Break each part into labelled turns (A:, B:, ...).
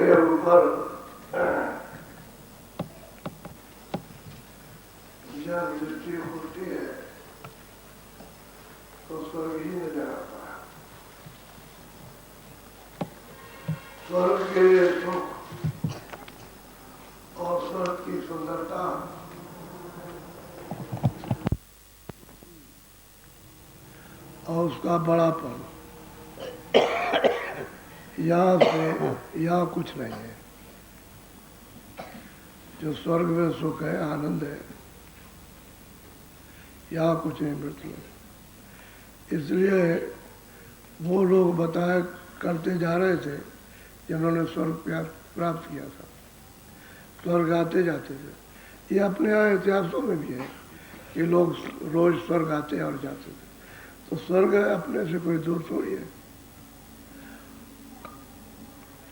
A: के ऊपर जब दृष्टि होती है तो स्वर्ग ही नजर आता है। स्वर्ग के सुख और स्वर्ग की सुंदरता और उसका बड़ापन यहाँ से यहाँ कुछ नहीं है। जो स्वर्ग में सुख है, आनंद है, यहाँ कुछ नहीं मृत्यु। इसलिए वो लोग बताया करते जा रहे थे जिन्होंने स्वर्ग प्राप्त किया था, स्वर्ग आते जाते थे। ये अपने यहाँ इतिहासों में भी है कि लोग रोज स्वर्ग आते और जाते थे। तो स्वर्ग अपने से कोई दूर थोड़ी है,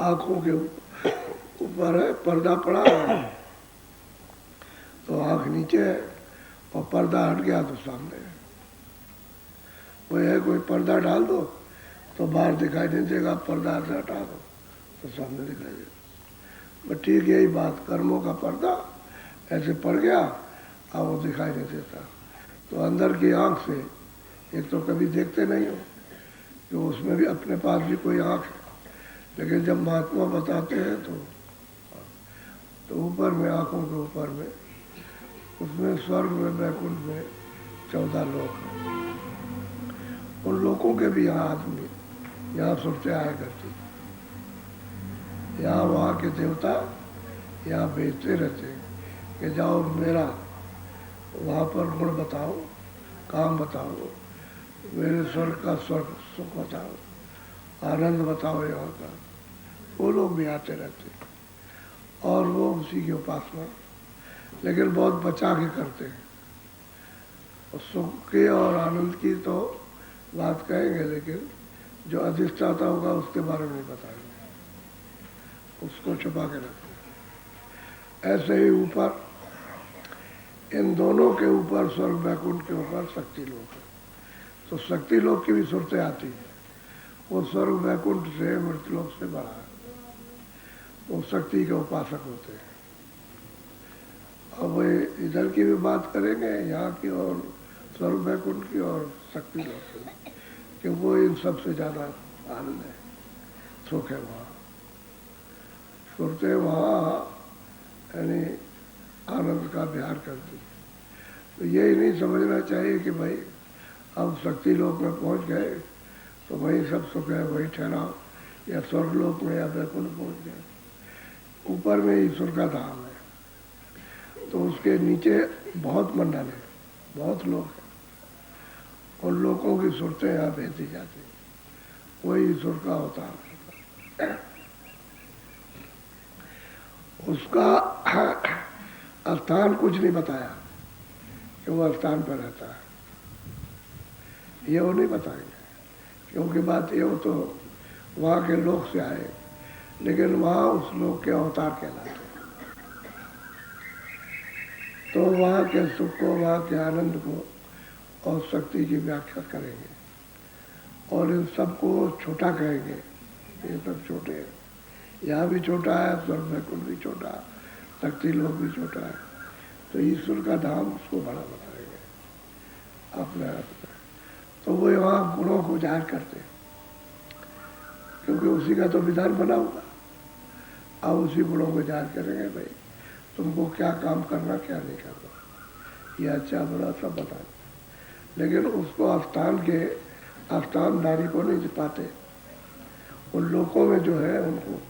A: आंखों के ऊपर है, पर्दा पड़ा है तो आंख नीचे है और पर्दा हट गया तो सामने है। वही है, कोई पर्दा डाल दो तो बाहर दिखाई नहीं देगा, पर्दा से हटा दो तो सामने दिखाई देगा। बट ठीक यही बात, कर्मों का पर्दा ऐसे पड़ गया, अब वो दिखाई नहीं देता। तो अंदर की आंख से एक तो कभी देखते नहीं हो कि उसमें भी अपने पास भी कोई आंख है, लेकिन जब महात्मा बताते हैं तो ऊपर में, आंखों के ऊपर में, उसमें स्वर्ग में, वैकुंठ में 14 लोक हैं। उन लोगों के भी यहाँ आदमी यहाँ सुरते आया करती, यहाँ वहाँ के देवता यहाँ भेजते रहते हैं कि जाओ मेरा वहाँ पर गुण बताओ, काम बताओ, मेरे स्वर्ग का स्वर्ग सुख बताओ, आनंद बताओ यहाँ का। वो लोग भी आते रहते और वो उसी की उपासना, लेकिन बहुत बचा के करते हैं। और सुख की और आनंद की तो बात कहेंगे, लेकिन जो अधिष्ठाता होगा उसके बारे में नहीं बताएंगे, उसको छुपा के रखते हैं। ऐसे ही ऊपर इन दोनों के ऊपर, स्वर्ग वैकुंठ के ऊपर शक्ति लोक है। तो शक्ति लोक की भी सुरतें आती है, वो स्वर्ग वैकुंठ से, मृत्युलोक से बड़ा है। वो शक्ति के उपासक होते हैं। अब वे इधर की भी बात करेंगे, यहाँ की और स्वर्ग वैकुंठ की और शक्ति लोक की, कि वो इन सबसे ज़्यादा आनंद है, सुख है वहाँ। सुरतें वहाँ यानी आनंद का विहार करती। तो यही नहीं समझना चाहिए कि भाई अब शक्ति लोक में पहुँच गए तो वही सब सुख है, वही ठहराओ, या स्वर्ग लोक में या वैकुंठ पहुँच गए। ऊपर में ईश्वर का धाम है, तो उसके नीचे बहुत मंडल है, बहुत लोग हैं। उन लोगों की सुरतें यहाँ भेजी जाती, वही ईश्वर का अवतार है। उसका स्थान कुछ नहीं बताया कि वो स्थान पर रहता है, ये वो नहीं बताएंगे, क्योंकि बात ये हो तो वहाँ के लोग से आए, लेकिन वहाँ उस लोग के अवतार कहलाते हैं। तो वहाँ के सुख को, वहाँ के आनंद को और शक्ति की व्याख्या करेंगे और इन सबको छोटा कहेंगे। ये सब छोटे हैं, यहाँ भी छोटा है, स्वर्ग वैकुंठ भी छोटा है, शक्ति लोक भी छोटा है। तो ईश्वर का धाम उसको बड़ा बताएंगे अपने आप में। तो वो वहाँ गुणों को जाहिर करते हैं, क्योंकि उसी का तो विधान बना हुआ। अब उसी गुणों को जाहिर करेंगे, भाई तुमको क्या काम करना, क्या नहीं करना, ये अच्छा बुरा सब बताएंगे। लेकिन उसको आस्थानदारी को नहीं पाते, उन लोगों में जो है उनको,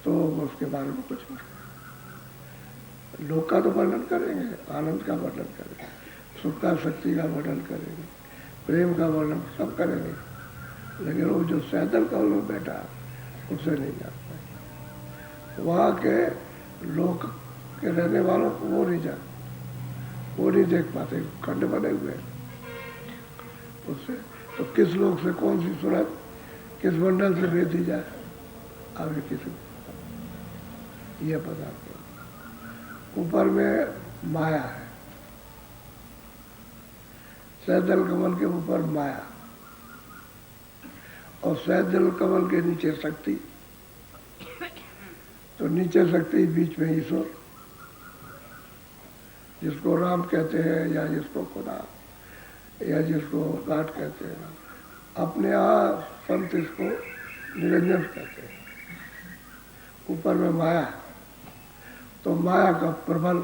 A: तो उसके बारे में कुछ नहीं। लोक का तो वर्णन करेंगे, आनंद का वर्णन करेंगे, सुख का, शक्ति का वर्णन करेंगे, प्रेम का वर्णन सब करेंगे, लेकिन वो जो सैदल कौल में बैठा उसे नहीं जान पाए। वहाँ के लोक के रहने वालों को वो नहीं देख पाते, खंड बने हुए उससे। तो किस लोक से कौन सी सूरत किस मंडल से भेजी जाए, आगे किसी ये पता नहीं। ऊपर में माया है, सैदल कमल के ऊपर माया और सैदल कमल के नीचे शक्ति। तो नीचे शक्ति, बीच में ईश्वर, जिसको राम कहते हैं या जिसको खुदा या जिसको गाठ कहते हैं। अपने यहाँ संत इसको निरंजन कहते हैं। ऊपर में माया, तो माया का प्रबल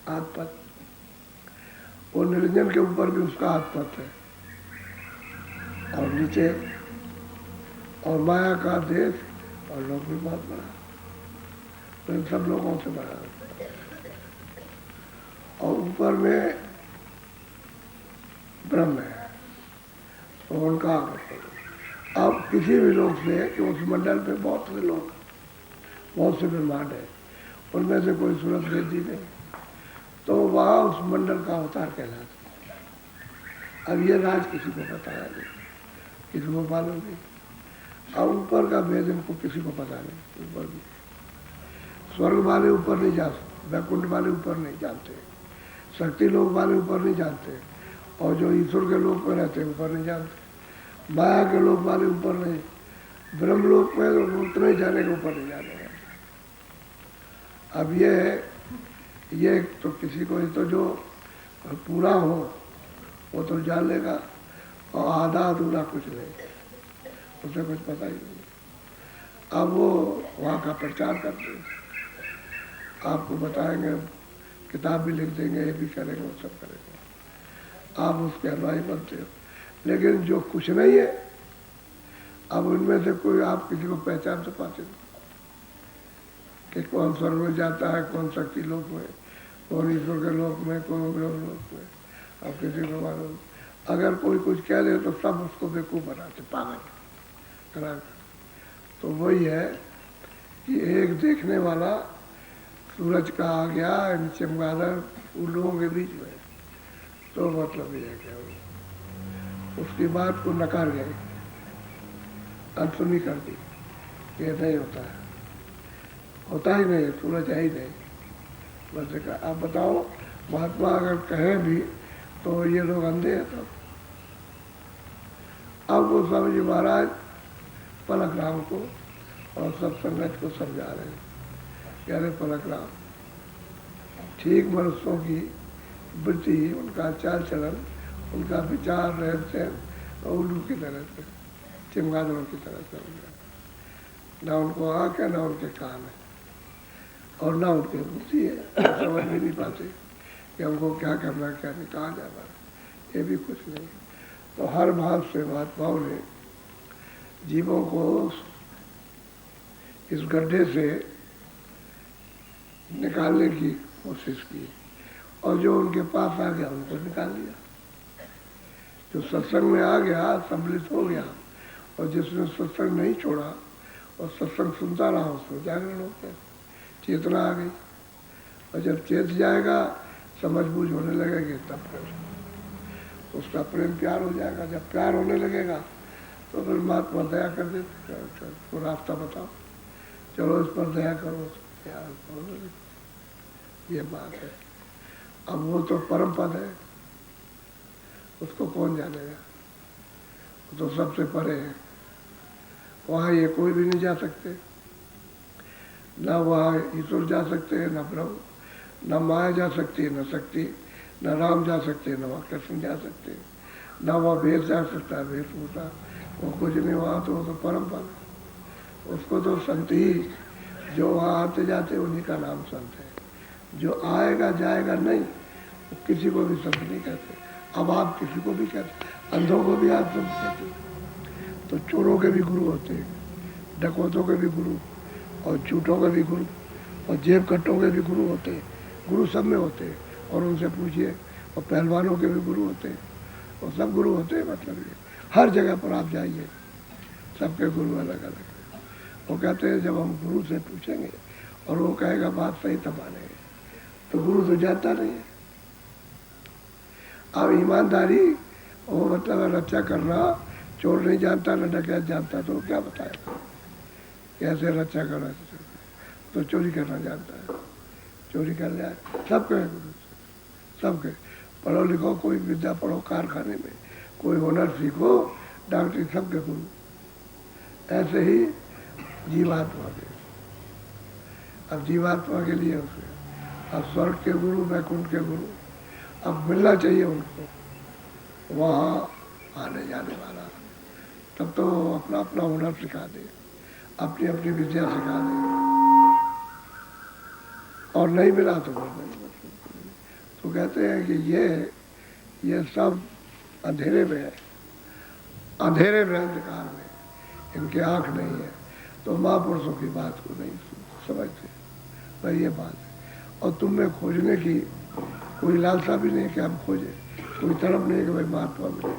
A: आत्मत, वो निरंजन के ऊपर भी उसका आत्मत है। और नीचे और माया का देश और लोग भी बहुत बड़ा, तो इन सब लोगों से बड़ा। और ऊपर में ब्रह्म है, तो उनका अब किसी भी लोग से कि उस मंडल पे बहुत से लोग, बहुत से ब्रह्मांड है, उनमें से कोई सूरत भेदी नहीं, तो वहाँ उस मंडल का अवतार कहलाता है। अब ये राज किसी को बताया नहीं, किसी को मालूम नहीं। अब ऊपर का भेद इनको किसी को पता नहीं। ऊपर भी स्वर्ग वाले ऊपर नहीं जा सकते, वैकुंठ वाले ऊपर नहीं जानते, शक्ति लोग वाले ऊपर नहीं जानते, और जो ईश्वर के लोग में रहते हैं ऊपर नहीं जानते, माया के लोग वाले ऊपर नहीं, ब्रह्म लोक में तो उतना ही जाने के ऊपर नहीं जाने। अब ये तो किसी को तो जो पूरा हो वो तो जान लेगा, और आधा अधूरा कुछ नहीं, उसे कुछ पता ही नहीं। अब वो वहाँ का प्रचार करते हैं, आपको बताएंगे, किताब भी लिख देंगे, ये भी करेंगे, वो सब करेंगे, आप उसके अनुयायी बनते हो। लेकिन जो कुछ नहीं है, अब उनमें से कोई आप किसी को पहचान तो पाते नहीं कि कौन स्वर्ग में जाता है, कौन शक्ति लोक में, कौन ईश्वर के लोक में, कौन ब्रह्म लोक में, अब किसी को मालूम। अगर कोई कुछ कह दे तो सब उसको बेवकूफ़ बनाते, पागल करा। तो वही है कि एक देखने वाला सूरज का आ गया इन चमगादड़ उन लोगों के बीच में, तो मतलब ये है क्या, उसकी बात को नकार गए, अनसुनी कर दी, ये नहीं होता है, होता ही नहीं, सूरज है ही नहीं। बस देखा। आप बताओ, महात्मा अगर कहें भी तो ये लोग अंधे हैं सब। अब वो स्वामी जी महाराज पलक राम को और सब संगत को समझा रहे हैं, कह रहे पलक राम, ठीक मनुष्यों की वृत्ति, उनका चाल चलन, उनका विचार, रहन सहन उल्लू की तरह से, चमगादड़ों की तरह से हो गया। ना उनको आँख है, ना उनके कान है, और ना उनकी बुद्धि है, समझ भी नहीं पाते कि हमको क्या करना, क्या नहीं, कहाँ जाना, ये भी कुछ नहीं। तो हर भाव से महात्माओं ने जीवों को इस गड्ढे से निकालने की कोशिश की, और जो उनके पास आ गया उनको निकाल दिया। जो सत्संग में आ गया, सम्मिलित हो गया, और जिसने सत्संग नहीं छोड़ा और सत्संग सुनता रहा, उसमें जागरण हो गया, चेतना आ गई। और जब चेत जाएगा, समझ बूझ होने लगेगी, तब फिर उसका प्रेम प्यार हो जाएगा। जब प्यार होने लगेगा तो फिर महात्मा दया कर देते, तो रास्ता बताओ, चलो इस पर दया करो, प्यार करो, ये बात है। अब वो तो परम पद है, उसको कौन जानेगा, वो तो सबसे परे है, वहाँ ये कोई भी नहीं जा सकते, न वहाँ ईश्वर जा सकते हैं, न ब्रह्म, न माया जा सकती है, न शक्ति, न राम जा सकते, न वहाँ कृष्ण जा सकते, न वहाँ वेद जा सकता है, वेशभूषा, वो कुछ नहीं, वहाँ तो वो तो परम पद है। उसको तो संत ही, जो वहाँ आते जाते उन्हीं का नाम संत है। जो आएगा जाएगा नहीं, वो किसी को भी संत नहीं कहते। अब आप किसी को भी कहते, अंधों को भी आप संत कहते, तो चोरों के भी गुरु होते हैं, डकैतों के भी गुरु, और झूठों के भी गुरु, और जेब कट्टों के भी गुरु होते हैं। गुरु सब में होते हैं, और उनसे पूछिए, और पहलवानों के भी गुरु होते हैं, और सब गुरु होते हैं। मतलब ये हर जगह पर आप जाइए, सबके गुरु अलग अलग हैं। वो कहते हैं जब हम गुरु से पूछेंगे और वो कहेगा बात सही तब मानेंगे, तो गुरु तो जानता नहीं है। अब ईमानदारी, वो मतलब रक्षा करना, चोर नहीं जानता, न डकैत जानता, तो क्या बताएगा कैसे रक्षा करना, तो चोरी करना जानता है, चोरी कर जाए। सब कहे गुरु, सबके पढ़ो लिखो, कोई विद्या पढ़ो कारखाने में, कोई हुनर सीखो, डॉक्टरी, सबके गुरु। ऐसे ही जीवात्मा के अब जीवात्मा के लिए उसके अब स्वर्ग के गुरु, वैकुंठ के गुरु, अब मिलना चाहिए उनको वहाँ आने जाने वाला। तब तो अपना अपना हुनर सिखा दे, अपनी अपनी विद्या सिखा दे, और नहीं मिला तो फिर नहीं। तो कहते हैं कि ये सब अंधेरे में है, अंधेरे में, अंधकार में, इनके आँख नहीं है, तो महापुरुषों की बात को नहीं समझते। भाई ये बात है, और तुम में खोजने की कोई लालसा भी नहीं कि हम खोजें, कोई तरफ नहीं कि भाई महात्मा मिले।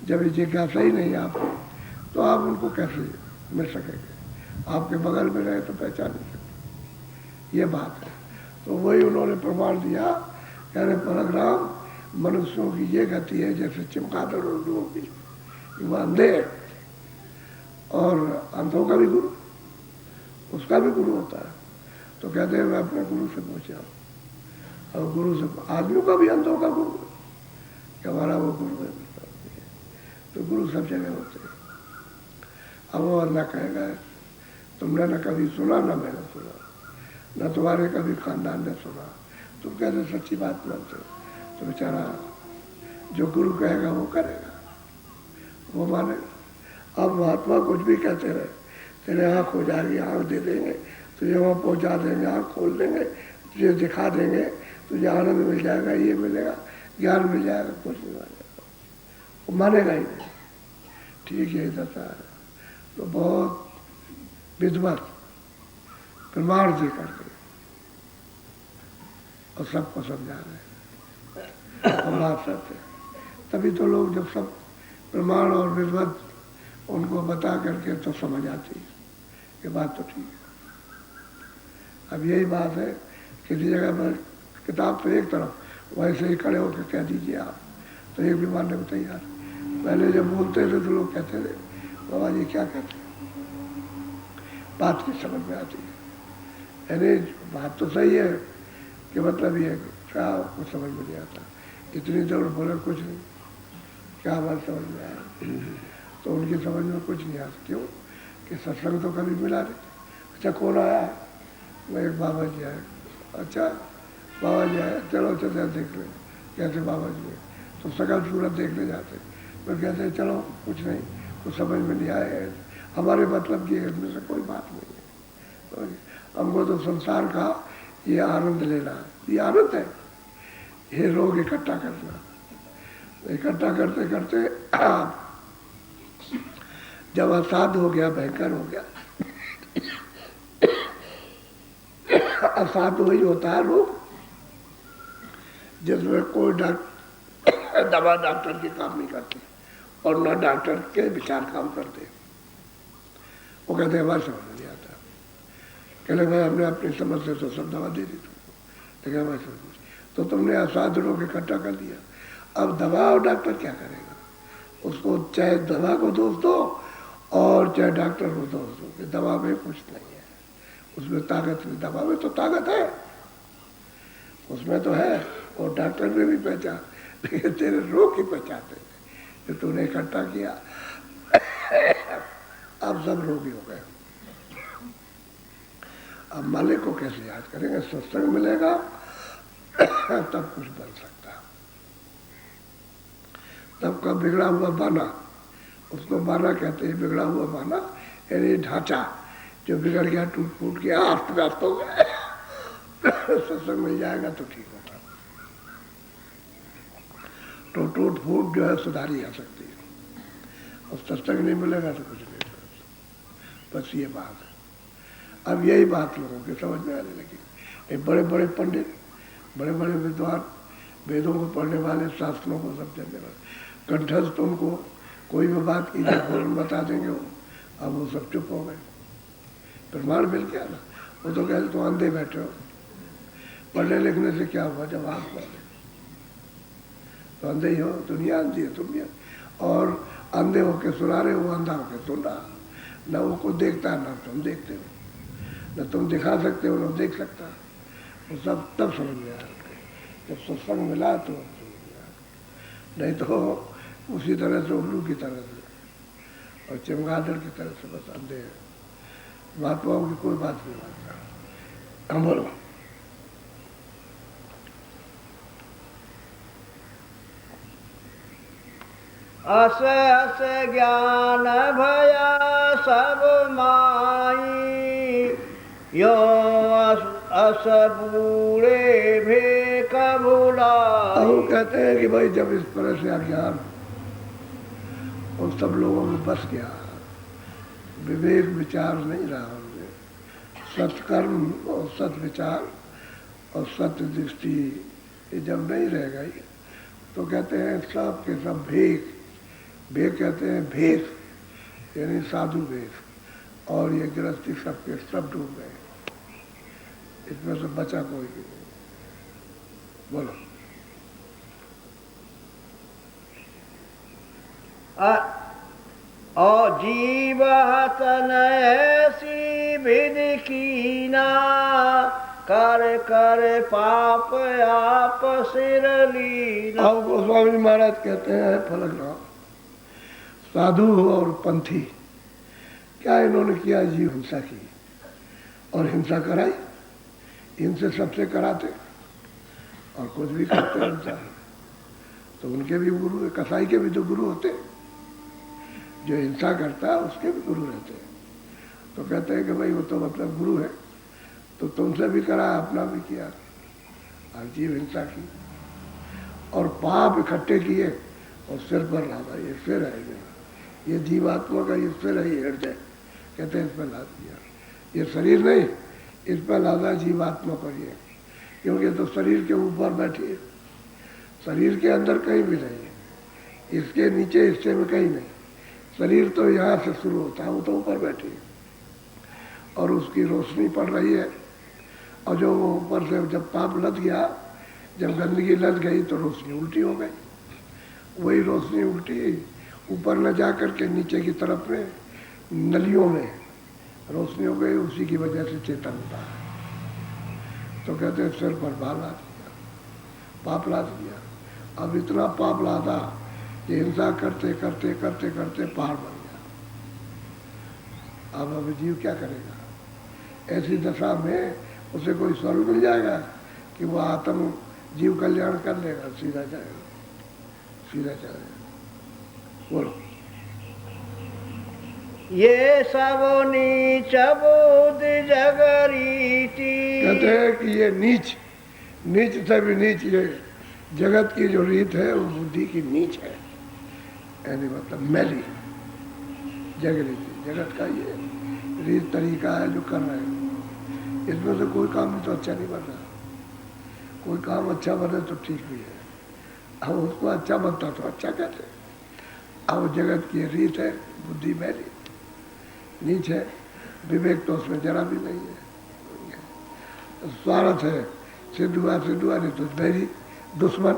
A: जब ये जिज्ञासा ही नहीं आपको, तो आप उनको कैसे मिल सकेंगे? आपके बगल में रहे तो पहचान नहीं सकते, ये बात है। तो वही उन्होंने प्रमाण दिया, कह रहे परग्राम मनुष्यों की ये गति है जैसे चमगादड़ उल्लुओं की, वह अंधे है, और अंधों का भी गुरु, उसका भी गुरु होता है। तो कहते हैं मैं अपने गुरु से पूछा, और गुरु से, आदमियों का भी अंधों का गुरु है कि हमारा वो गुरु है। तो गुरु सब जगह होते हैं। अब वो अल्लाह कहेगा तुमने न कभी सुना, न मैंने सुना, न तुम्हारे कभी खानदान ने सुना, तुम कहते सच्ची बात मानते हो। तो बेचारा जो गुरु कहेगा वो करेगा, वो मानेगा। अब महात्मा कुछ भी कहते रहे, तेरे आँख हो जाएगी, आँख दे देंगे तुझे, वहाँ पहुँचा देंगे, आँख खोल देंगे, तुझे दिखा देंगे, तुझे आनंद मिल जाएगा, ये मिलेगा, ज्ञान मिल जाएगा, कुछ नहीं मानेगा, वो मानेगा ही नहीं। ठीक है, दशा है। तो बहुत विद्वत प्रमाण दे करके और सबको समझा रहे और बात सत्य। तभी तो लोग जब सब प्रमाण और विद्वत उनको बता करके तो समझ आती है कि बात तो ठीक है। अब यही बात है, किसी जगह पर किताब तो एक तरफ, वैसे ही खड़े होकर कह दीजिए आप, तो एक भी मानने को तैयार। पहले जब बोलते थे तो लोग कहते थे बाबा जी क्या कहते हैं, बात की समझ में आती है। यानी बात तो सही है कि मतलब ये है कि क्या कुछ समझ में नहीं आता, इतनी देर बोले कुछ नहीं, क्या बात समझ में आया? तो उनकी समझ में कुछ नहीं आता। क्यों? कि सत्संग तो कभी मिला नहीं। अच्छा कौन आया? मैं एक बाबा जी आए। अच्छा बाबा जी आए, चलो चलो देख ले कैसे बाबा जी है। तो सकल सूरत देखने जाते, फिर कहते हैं चलो कुछ नहीं, कुछ समझ में नहीं आए, हमारे मतलब की इसमें से कोई बात नहीं है। तो हमको तो संसार का ये आनंद लेना है, ये आनंद है, ये रोग इकट्ठा करना। इकट्ठा करते करते जब असाध्य हो गया, भयंकर हो गया, असाध्य वही होता है रोग जिसमें कोई दवा डॉक्टर की काम नहीं करती और न डॉक्टर के विचार काम करते। वो कहते हैं हमारी समझ में नहीं आता। कहले भाई हमने अपनी समझ से तो सब दवा दे दी तुमको, लेकिन हमारी समझ तो तुमने असाध्य रोग इकट्ठा कर दिया। अब दवा और डॉक्टर क्या करेगा? उसको चाहे दवा को दोष दो और चाहे डॉक्टर को दोष दो कि दवा में कुछ नहीं है, उसमें ताकत नहीं। दवा में तो ताकत है, उसमें तो है, और डॉक्टर ने भी पहचान, लेकिन तेरे रोग की पहचानते थे जो तूने इकट्ठा किया। अब सब रोगी हो गए। अब मालिक को कैसे याद करेंगे? सत्संग मिलेगा तब कुछ बन सकता। तब का बिगड़ा हुआ बाना, उसको बाना कहते हैं, बिगड़ा हुआ बाना यानी ढांचा जो बिगड़ गया, टूट फूट गया, अस्त व्यस्त हो गया। सत्संग मिल जाएगा तो ठीक होगा। तो टूट फूट जो है सुधारी जा सकती है, और सत्संग नहीं मिलेगा तो कुछ नहीं होगा। बस ये बात है। अब यही बात लोगों के समझ में आने लगी। ये बड़े बड़े पंडित, बड़े बड़े विद्वान, वेदों को पढ़ने वाले, शास्त्रों को समझने वाले, कंठस्थ उनको कोई भी बात की फौरन बता देंगे वो। अब वो सब चुप हो गए, प्रमाण मिल गया ना। वो तो कहते तो अंधे बैठे हो, पढ़ने लिखने से क्या हुआ जब आप पढ़े तो अंधे ही हो, दुनिया अंधी है, दुनिया। और अंधे होके सुना रहे, वो अंधा होके सुन रहा, न वो को देखता ना तुम देखते हो, न तुम दिखा सकते हो न देख सकता। वो सब तब समझ में आया जब सत्संग मिला तो समझ में आया। नहीं तो उसी तरह से उल्लू की तरह से और चमगादड़ की तरह से बस अंधे हैं। महात्माओं की कोई बात नहीं मानता। हाँ बोलो।
B: अस अस ज्ञान भया सब माई, यो अस बूढ़े भेक भुलाई।
A: अब वो कहते हैं कि भाई जब इस तरह से अज्ञान और सब लोगों में बस गया, विवेक विचार नहीं रहा उनमें, सत्कर्म और सत विचार और सत्य दृष्टि ये जब नहीं रह गई, तो कहते हैं सब के सब भेक, भेक कहते हैं भेष, यानी साधु भेष, और ये गृहस्थी सबके सब डूब गए, इसमें से बचा कोई नहीं। बोलो।
B: और जीव हतन ऐसी विधि कीना, कर कर पाप आप सिर लीना।
A: अब गोस्वामी महाराज कहते हैं फलकराम, साधु और पंथी क्या इन्होंने किया? जीव हिंसा की और हिंसा कराई, इनसे सबसे कराते और कुछ भी करते हिंसा, तो उनके भी गुरु है, कसाई के भी तो गुरु होते, जो हिंसा करता है उसके भी गुरु रहते हैं। तो कहते हैं कि भाई वो तो मतलब गुरु है, तो तुमसे भी करा, अपना भी किया, और जीव हिंसा की और पाप इकट्ठे किए और सिर पर लादा, ये सिर है, ये जीवात्मा का ये सिर है, ये हृदय, कहते हैं इस पर लाद दिया, ये शरीर नहीं, इस पर लादा जीवात्मा पर ये, क्योंकि तो शरीर के ऊपर बैठी है, शरीर के अंदर कहीं भी नहीं है, इसके नीचे हिस्से में कहीं नहीं, शरीर तो यहाँ से शुरू होता है, वो तो ऊपर बैठी है और उसकी रोशनी पड़ रही है, और जो ऊपर से जब पाप लद गया, जब गंदगी लद गई तो रोशनी उल्टी हो गई, वही रोशनी उल्टी ऊपर न जा कर के नीचे की तरफ में नलियों में रोशनी हो गई, उसी की वजह से चेतनता है। तो कहते हैं सिर पर भार लाद दिया, पाप लाद दिया, अब इतना पाप लादा कि हिंसा करते करते करते करते पहाड़ बन गया। अब जीव क्या करेगा? ऐसी दशा में उसे कोई स्वर्ग मिल जाएगा कि वो आत्म जीव कल्याण कर लेगा? सीधा जाएगा, सीधा जाएगा। बोलो।
B: ये सब नीच बुध जगरीति,
A: कहते हैं कि ये नीच, नीच से भी नीच, ये जगत की जो रीत है वो बुद्धि की नीच है, यानी मतलब मैली जगरीति, जगत का ये रीत तरीका है जो कर रहे हैं, इसमें से कोई काम तो अच्छा नहीं बन रहा, कोई काम अच्छा बने तो ठीक भी है, अब उसको अच्छा बनता तो अच्छा कहते हैं, अब जगत की रीत है, बुद्धि मैली नीच है, विवेक तो उसमें जरा भी नहीं है, स्वार्थ है, सिद्ध हुआ नहीं तो मेरी दुश्मन,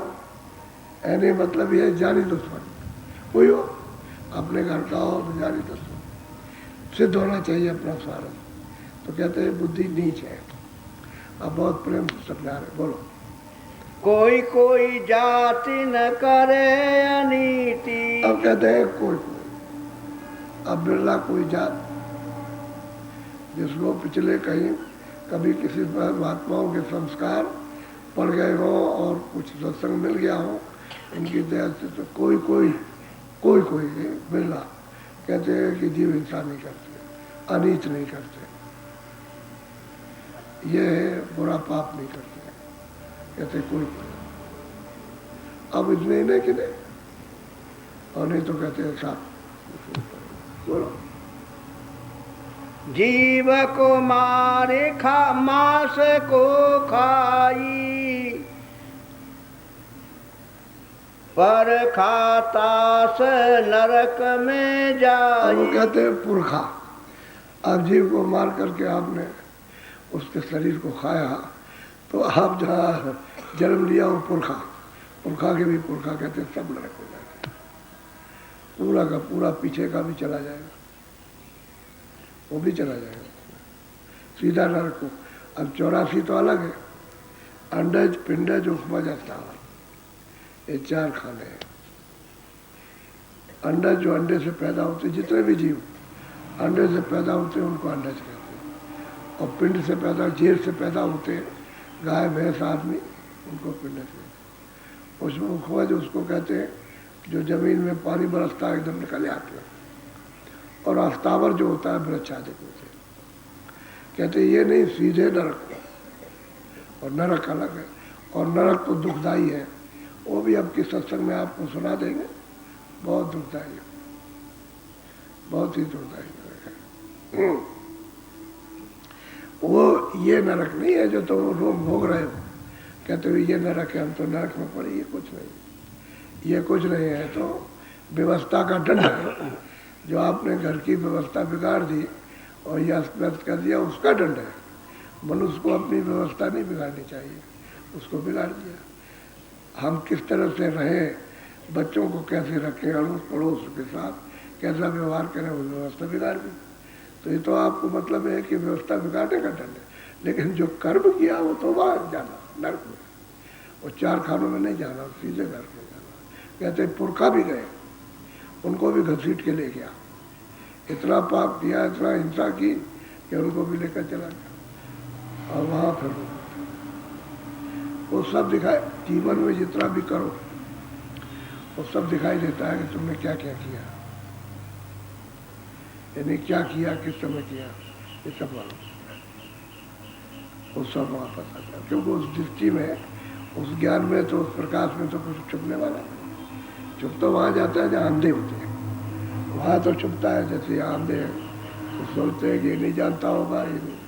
A: यानी मतलब ये जानी दुश्मन, कोई हो अपने घर का हो तो जानी दुश्मन, सिद्ध होना चाहिए अपना स्वार्थ, तो कहते हैं बुद्धि नीच है। अब बहुत प्रेम से समझा रहे, बोलो।
B: कोई कोई जाति न करे अनीति,
A: अब कहते हैं कोई कोई, अब बिरला कोई जात जिसको पिछले कहीं कभी किसी महात्माओं के संस्कार पड़ गए हो और कुछ सत्संग मिल गया हो उनकी दया से, तो कोई कोई कोई कोई बिरला कहते हैं कि जीव हिंसा नहीं करते, अनीच नहीं करते, ये बुरा पाप नहीं करते, कहते कोई कोई। अब इतने ही नहीं कि नहीं, और नहीं तो कहते हैं साफ। बोलो।
B: जीव को मारे खा मांस को खाई, पर खाता से नरक में जाई।
A: वो कहते हैं पुरखा, आप जीव को मार करके आपने उसके शरीर को खाया, तो आप जहाँ जन्म लिया वो पुरखा, पुरखा के भी पुरखा कहते हैं, सब नरक हो जाते हैं, पूरा का पूरा पीछे का भी चला जाएगा, वो भी चला जाएगा सीधा नरक को। अब 84 तो अलग है, अंडज पिंडज उपमा जाता है, ये 4 खाने हैं। अंडज जो अंडे से पैदा होते, जितने भी जीव अंडे से पैदा होते हैं उनको अंडज कहते हैं, और पिंड से पैदा, जेर से पैदा होते हैं गाय भैंस आदमी, उनको पिंड से। उसमें उपज उसको कहते हैं जो जमीन में पानी बरसता है एकदम निकल आते हैं। और अस्तावर जो होता है वृक्ष आदि में से, कहते ये नहीं सीधे नरक को, और नरक अलग है। और नरक तो दुखदाई है, वो भी अब किस सत्संग में आपको सुना देंगे। बहुत दुखदाई है, बहुत ही दुखदाई नरक है। वो ये नरक नहीं है जो तुम लोग भोग रहे हो, कहते हो ये नरक है, हम तो नरक में पड़े। ये कुछ नहीं, ये कुछ नहीं है, तो व्यवस्था का दंड है। जो आपने घर की व्यवस्था बिगाड़ दी और ये अस्त व्यस्त कर दिया, उसका दंड है। मनुष्य को अपनी व्यवस्था नहीं बिगाड़नी चाहिए, उसको बिगाड़ दिया। हम किस तरह से रहें, बच्चों को कैसे रखें, अड़ोस पड़ोस के साथ कैसा व्यवहार करें, वो व्यवस्था बिगाड़ दी। तो ये तो आपको मतलब है कि व्यवस्था बिगाड़ने का दंड है। लेकिन जो कर्म किया वो तो वहाँ जाना, नरक में। और 4 खानों में नहीं जाना, सीधे नरक में जाना। कहते पुरखा भी गए, उनको भी घसीट के ले गया। इतना पाप किया, इतना हिंसा की कि उनको भी लेकर चला गया। और वहाँ फिर वो सब दिखाए। जीवन में जितना भी करो वो सब दिखाई देता है कि तुमने क्या क्या किया, यानी क्या किया, किस समय किया, ये सब मालूम, वो सब वहाँ पता चला। क्योंकि उस दृष्टि में, उस ज्ञान में, तो उस प्रकाश में तो कुछ छुपने वाला नहीं। छुप तो वहाँ जाता है जहाँ अंधे होते हैं, वहाँ तो छुपता है। जैसे यहाँ अंधे हैं तो सोचते हैं कि ये नहीं जानता होगा, ये नहीं,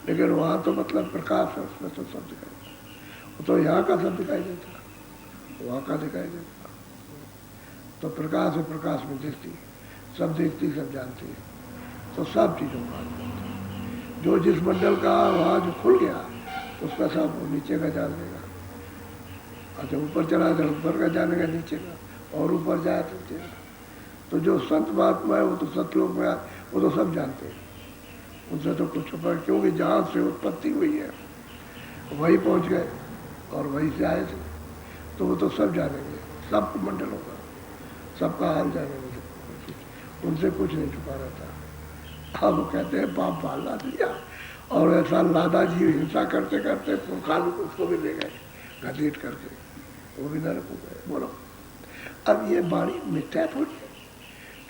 A: लेकिन वहाँ तो मतलब प्रकाश है, उसमें तो सब दिखाई देता। वो तो यहाँ का सब दिखाई देता, वहाँ का दिखाई देता। तो प्रकाश है, प्रकाश में दृष्टि, सब देखती, सब जानती है, तो सब चीज़ों का जो जिस मंडल का वहाँ जो खुल गया, उसका सब नीचे का जान लेगा। अच्छा ऊपर चला जाए ऊपर का जानेगा, नीचे का, और ऊपर जाए तो नीचे का। तो जो संत महात्मा है वो तो सतलोक में, वो तो सब जानते हैं, उनसे तो कुछ छुपा, क्योंकि जहाँ से उत्पत्ति हुई है वही पहुँच गए और वहीं से आए थे, तो वो तो सब जानेंगे, सब मंडल होगा, सबका हाल जानेंगे, उनसे कुछ नहीं छुपा रहता। अब वो कहते हैं पाप पाला दिया, और ऐसा लादा जी हिंसा करते करते पुरखाल उसको भी ले गए घसीट करके, वो भी नरक हो गए। बोलो अब ये बाणी मिथ्या थोड़ी है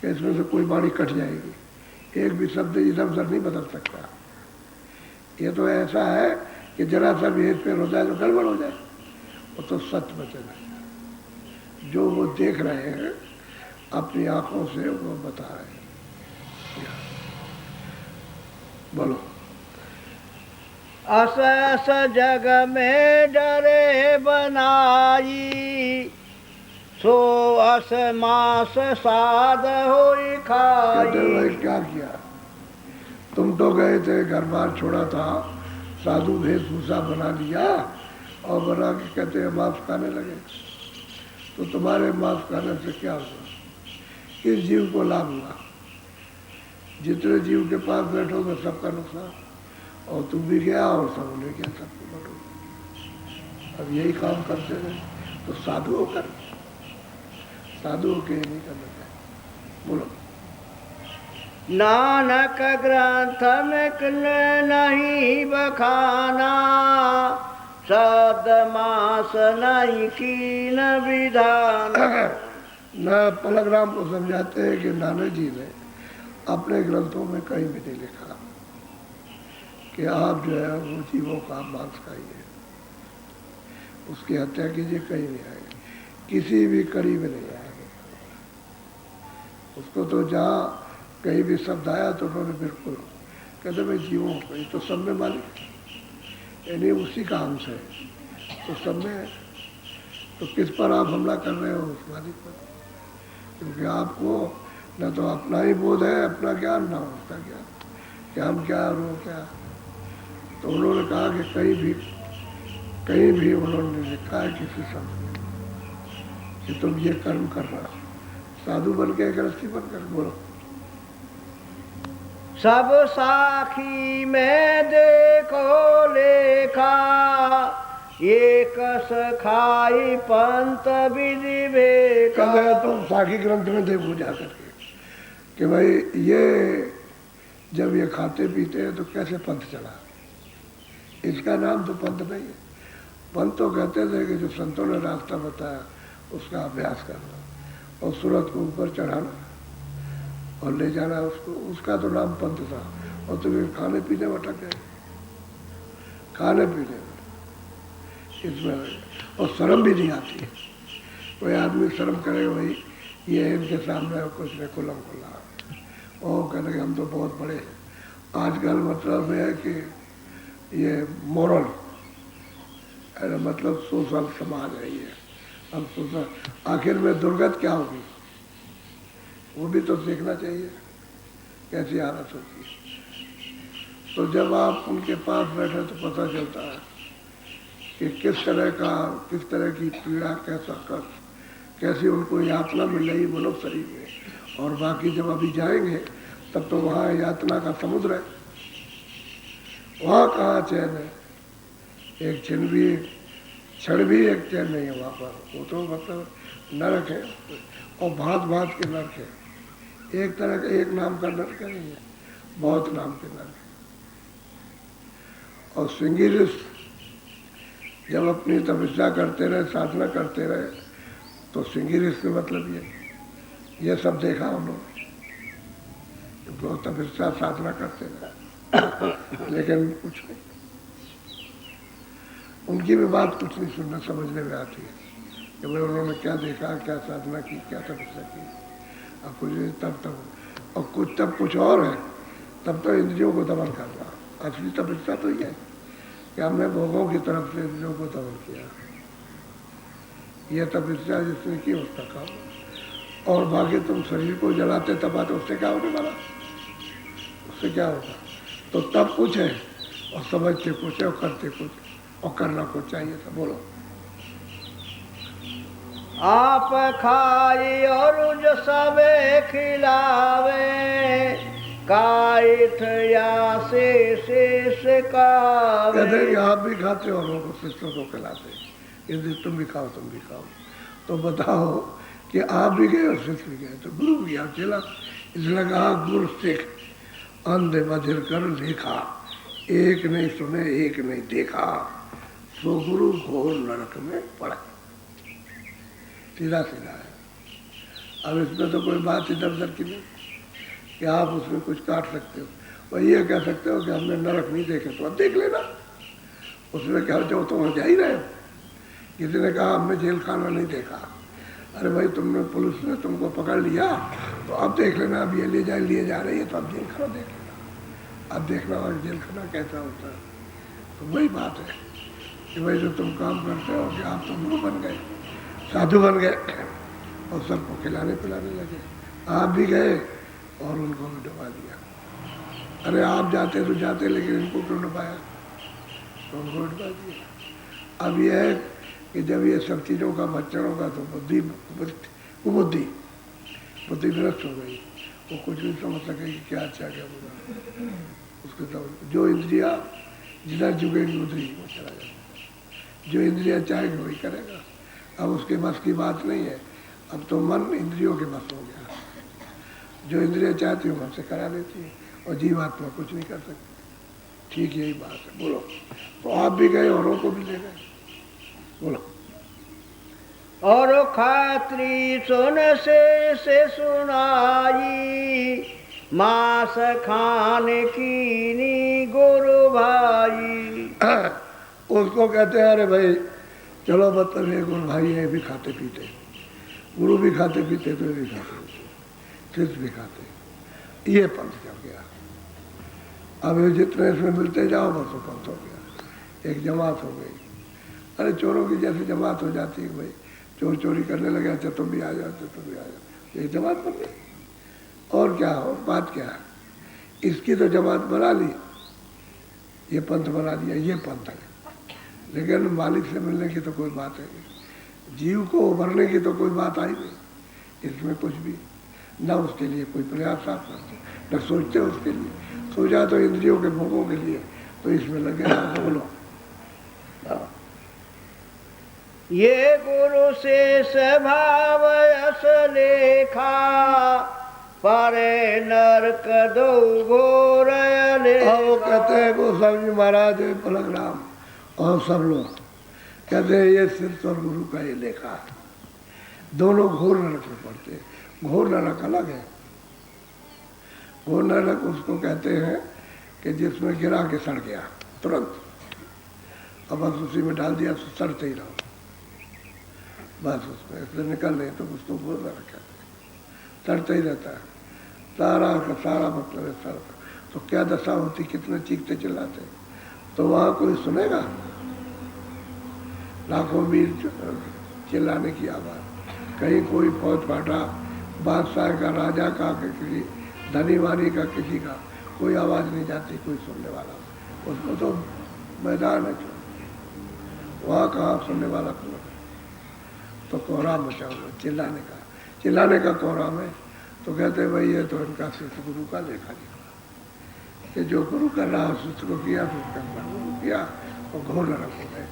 A: कि इसमें से कोई बाणी कट जाएगी, एक भी शब्द इधर उधर नहीं बदल सकता। ये तो ऐसा है कि जरा सा भी हेर फेर हो जाए तो गड़बड़ हो जाए, वो तो सत्य वचन है। जो वो देख रहे हैं अपनी आंखों से, वो बता रहे हैं। बोलो
B: अस अस जग में डरे बनाई, सो अस मास साध होई खाई।
A: भाई क्या किया, तुम तो गए थे, घर बार छोड़ा था, साधु वेशभूषा बना लिया और बना के कहते हैं मांस खाने लगे। तो तुम्हारे मांस खाने से क्या हुआ, किस जीव को लाभ हुआ? जितने जीव के पास बैठोगे सबका नुकसान, और तुम भी गया और सब ले गया, सबको बैठो। अब यही काम करते रहे तो साधुओं कर, साधुओं के नहीं करना चाहिए। बोलो
B: नानक ग्रंथ में नहीं बखाना, शब्द मास नहीं कीन विधान।
A: न पलग्राम को समझाते हैं कि नानक जी ने अपने ग्रंथों में कहीं भी नहीं लिखा कि आप जो है वो जीवों का मांस खाइए, उसकी हत्या कीजिए, कहीं नहीं आएगा, किसी भी कड़ी में नहीं आएगा। उसको तो जहाँ कहीं भी शब्द आया तो उन्होंने बिल्कुल कहते भाई जीवों को, ये तो सब में मालिक, यानी उसी का अंश है, तो सब में है। तो किस पर आप हमला कर रहे हो? उस मालिक पर, क्योंकि आपको न तो अपना ही बोध है, अपना ज्ञान, ना उसका ज्ञान, कि हम क्या और वो क्या। तो उन्होंने कहा कि कहीं भी उन्होंने लिखा है किसी शब्द में कि तुम ये कर्म कर रहा हो, साधु बन के गृहस्थी बनकर। बोलो
B: सब साखी में देखो लेखा, एक सखाई पंत विधि बेका।
A: तुम साखी ग्रंथ में देखो जा करके कि भाई ये जब ये खाते पीते हैं तो कैसे पंथ चला, इसका नाम तो पंथ नहीं है। पंथ तो कहते थे कि जो संतों ने रास्ता बताया उसका अभ्यास करना और सूरत को ऊपर चढ़ाना और ले जाना उसको, उसका तो नाम पंथ था। और तुम्हें खाने पीने में अटक गए, खाने पीने में इसमें। और शर्म भी नहीं आती है। कोई आदमी शर्म करेगा भाई ये इनके सामने कुछ नहीं कुलम खुला और कहते हम तो बहुत बड़े हैं। आजकल मतलब है कि ये मोरल मतलब सोशल समाज है ये। अब सोशल आखिर में दुर्गत क्या होगी वो भी तो देखना चाहिए कैसी हालत होती है। तो जब आप उनके पास बैठे तो पता चलता है कि किस तरह की पीड़ा, कैसा कष्ट, कैसी उनको यातना मिल रही मनुष्य शरीर में। और बाकी जब अभी जाएंगे तब तो वहाँ यातना का समुद्र है, वहाँ कहाँ चैन है। एक क्षण भी एक चैन नहीं है वहाँ पर। वो तो मतलब नरक है और भांत भांत के नरक है। एक तरह का एक नाम का नरक नहीं है, बहुत नाम के नरक है। और श्रृंगी ऋषि जब अपनी तपस्या करते रहे, साधना करते रहे, तो श्रृंगी ऋषि का मतलब ये सब देखा उन्होंने। तो तपस्या साधना करते रहे लेकिन कुछ नहीं, उनकी भी बात कुछ नहीं सुनना समझने में आती है कि भाई उन्होंने क्या देखा, क्या साधना की, क्या तपस्या की। अब कुछ तब और कुछ और है। तब तो इंद्रियों को दमन करना असली तपस्या तो ये है कि हमने भोगों की तरफ से इंद्रियों को दमन किया। यह तपस्या जिसने की उसका काम। और बाकी तुम शरीर को जलाते तपाते उससे क्या होने वाला, उससे क्या होगा। तो तब कुछ है और समझते कुछ है और करते कुछ और करना कुछ चाहिए था। बोलो।
B: आप खाई और जो सबे खिलावे, काइठ या से कावे।
A: कहते हैं कि आप भी खाते हो लोगों को शिष्यों को खिलाते, यदि तुम भी खाओ तुम भी खाओ। तो बताओ कि आप भी गए और शिष्य भी गए तो गुरु भी आप चला। इसलिए कहा गुरु सिख अंधे बधिर कर लेखा, एक नहीं सुने एक नहीं देखा, सो गुरु घोर नरक में पड़ा। सीधा सीधा है। अब इसमें तो कोई बात इधर उधर की नहीं कि आप उसमें कुछ काट सकते हो। और ये कह सकते हो कि हमने नरक नहीं देखे तो अब देख लेना, उसमें क्या हो तो वहाँ जा ही रहे हो। किसी ने कहा हमने जेल खाना नहीं देखा। अरे भाई तुमने पुलिस ने तुमको पकड़ लिया तो अब देख लेना, अब ये ले जा रही है तो अब जेल खाना देख लेना। अब देखना और जेल खाना कैसा होता है। तो वही बात है कि भाई जो तुम काम करते हो कि आप तो गुरु बन गए, साधु बन गए और सबको खिलाने पिलाने लगे। आप भी गए और उनको भी डुबा दिया। अरे आप जाते तो जाते लेकिन इनको क्यों डुबाया, तो उनको डुबा दिया। अब यह है कि जब ये सब चीज़ों का बच्चन होगा तो बुद्धि भ्रष्ट हो गई। वो कुछ नहीं समझ सके कि क्या अच्छा क्या बुरा। उसके समझ जो इंद्रिया जिधर झुकेगी उधर ही वो चला जाएगा। जो इंद्रिया चाहेगी वही करेगा। अब उसके बस की बात नहीं है। अब तो मन इंद्रियों के बस हो गया। जो इंद्रिया चाहती है मन से करा देती है और जीवात्मा कुछ नहीं कर सकती। ठीक यही बात है। बोलो। तो आप भी गए औरों को भी ले गए। बोलो।
B: और खात्री सुन से सुनाई, मास खाने की गुरु भाई।
A: उसको कहते हैं अरे भाई चलो मतलब ये गुरु भाई है, भी खाते पीते, गुरु भी खाते पीते तो भी खाते पीते, शिष्य भी खाते। ये पंथ चल गया। अब ये जितने इसमें मिलते जाओ बस वो पंथ हो गया, एक जमात हो गई। अरे चोरों की जैसी जमात हो जाती है भाई, चोर चोरी करने लगे, अच्छा तुम भी आ जाओ, तुम भी आ जाओ, एक जमात बन गई। और क्या हो, बात क्या है। इसकी तो जमात बना ली, ये पंथ बना दिया, ये पंथ है। लेकिन मालिक से मिलने की तो कोई बात है नहीं, जीव को उभरने की तो कोई बात आई नहीं इसमें कुछ भी। ना उसके लिए कोई प्रयास आप करते, न सोचते उसके लिए। सोचा तो इंद्रियों के भोगों के लिए, तो इसमें लगे। बोलो।
B: ये गुरु से स्वभाव यस लेखा, पारे नरक दो घोर
A: अब वो कहते हैं गोस्वामी जी महाराज पलक राम और सब लोग कहते हैं ये सिर्फ और गुरु का ये लेखा है, दोनों घोर नरक में पड़ते हैं। घोर नरक अलग है। घोर नरक उसको कहते हैं कि जिसमें गिरा के सड़ गया तुरंत, अब बस उसी में डाल दिया तो सड़ते ही रहो बस, उसमें इसलिए निकल नहीं तो उसको घोर नरक कहते हैं, सड़ता ही रहता है। सारा का सारा मतलब है सड़ता। तो क्या दशा होती, कितने चीखते चिल्लाते, तो वहाँ कोई सुनेगा? लाखों मील चिल्लाने की आवाज़, कहीं कोई फौज फाटा, बादशाह का, राजा का, किसी धनी वानी का, किसी का कोई आवाज़ नहीं जाती, कोई सुनने वाला, उसको तो मैदान है, वहाँ कहाँ सुनने वाला कौन है? तो कोहराम मचा हुआ चिल्लाने का कोहराम है। तो कहते भाई ये तो इनका शिष्य गुरु का लेखा निकला कि जो गुरु कर रहा है शिष्य को किया, तो उसका गुरु किया और घोर नरक हो गए।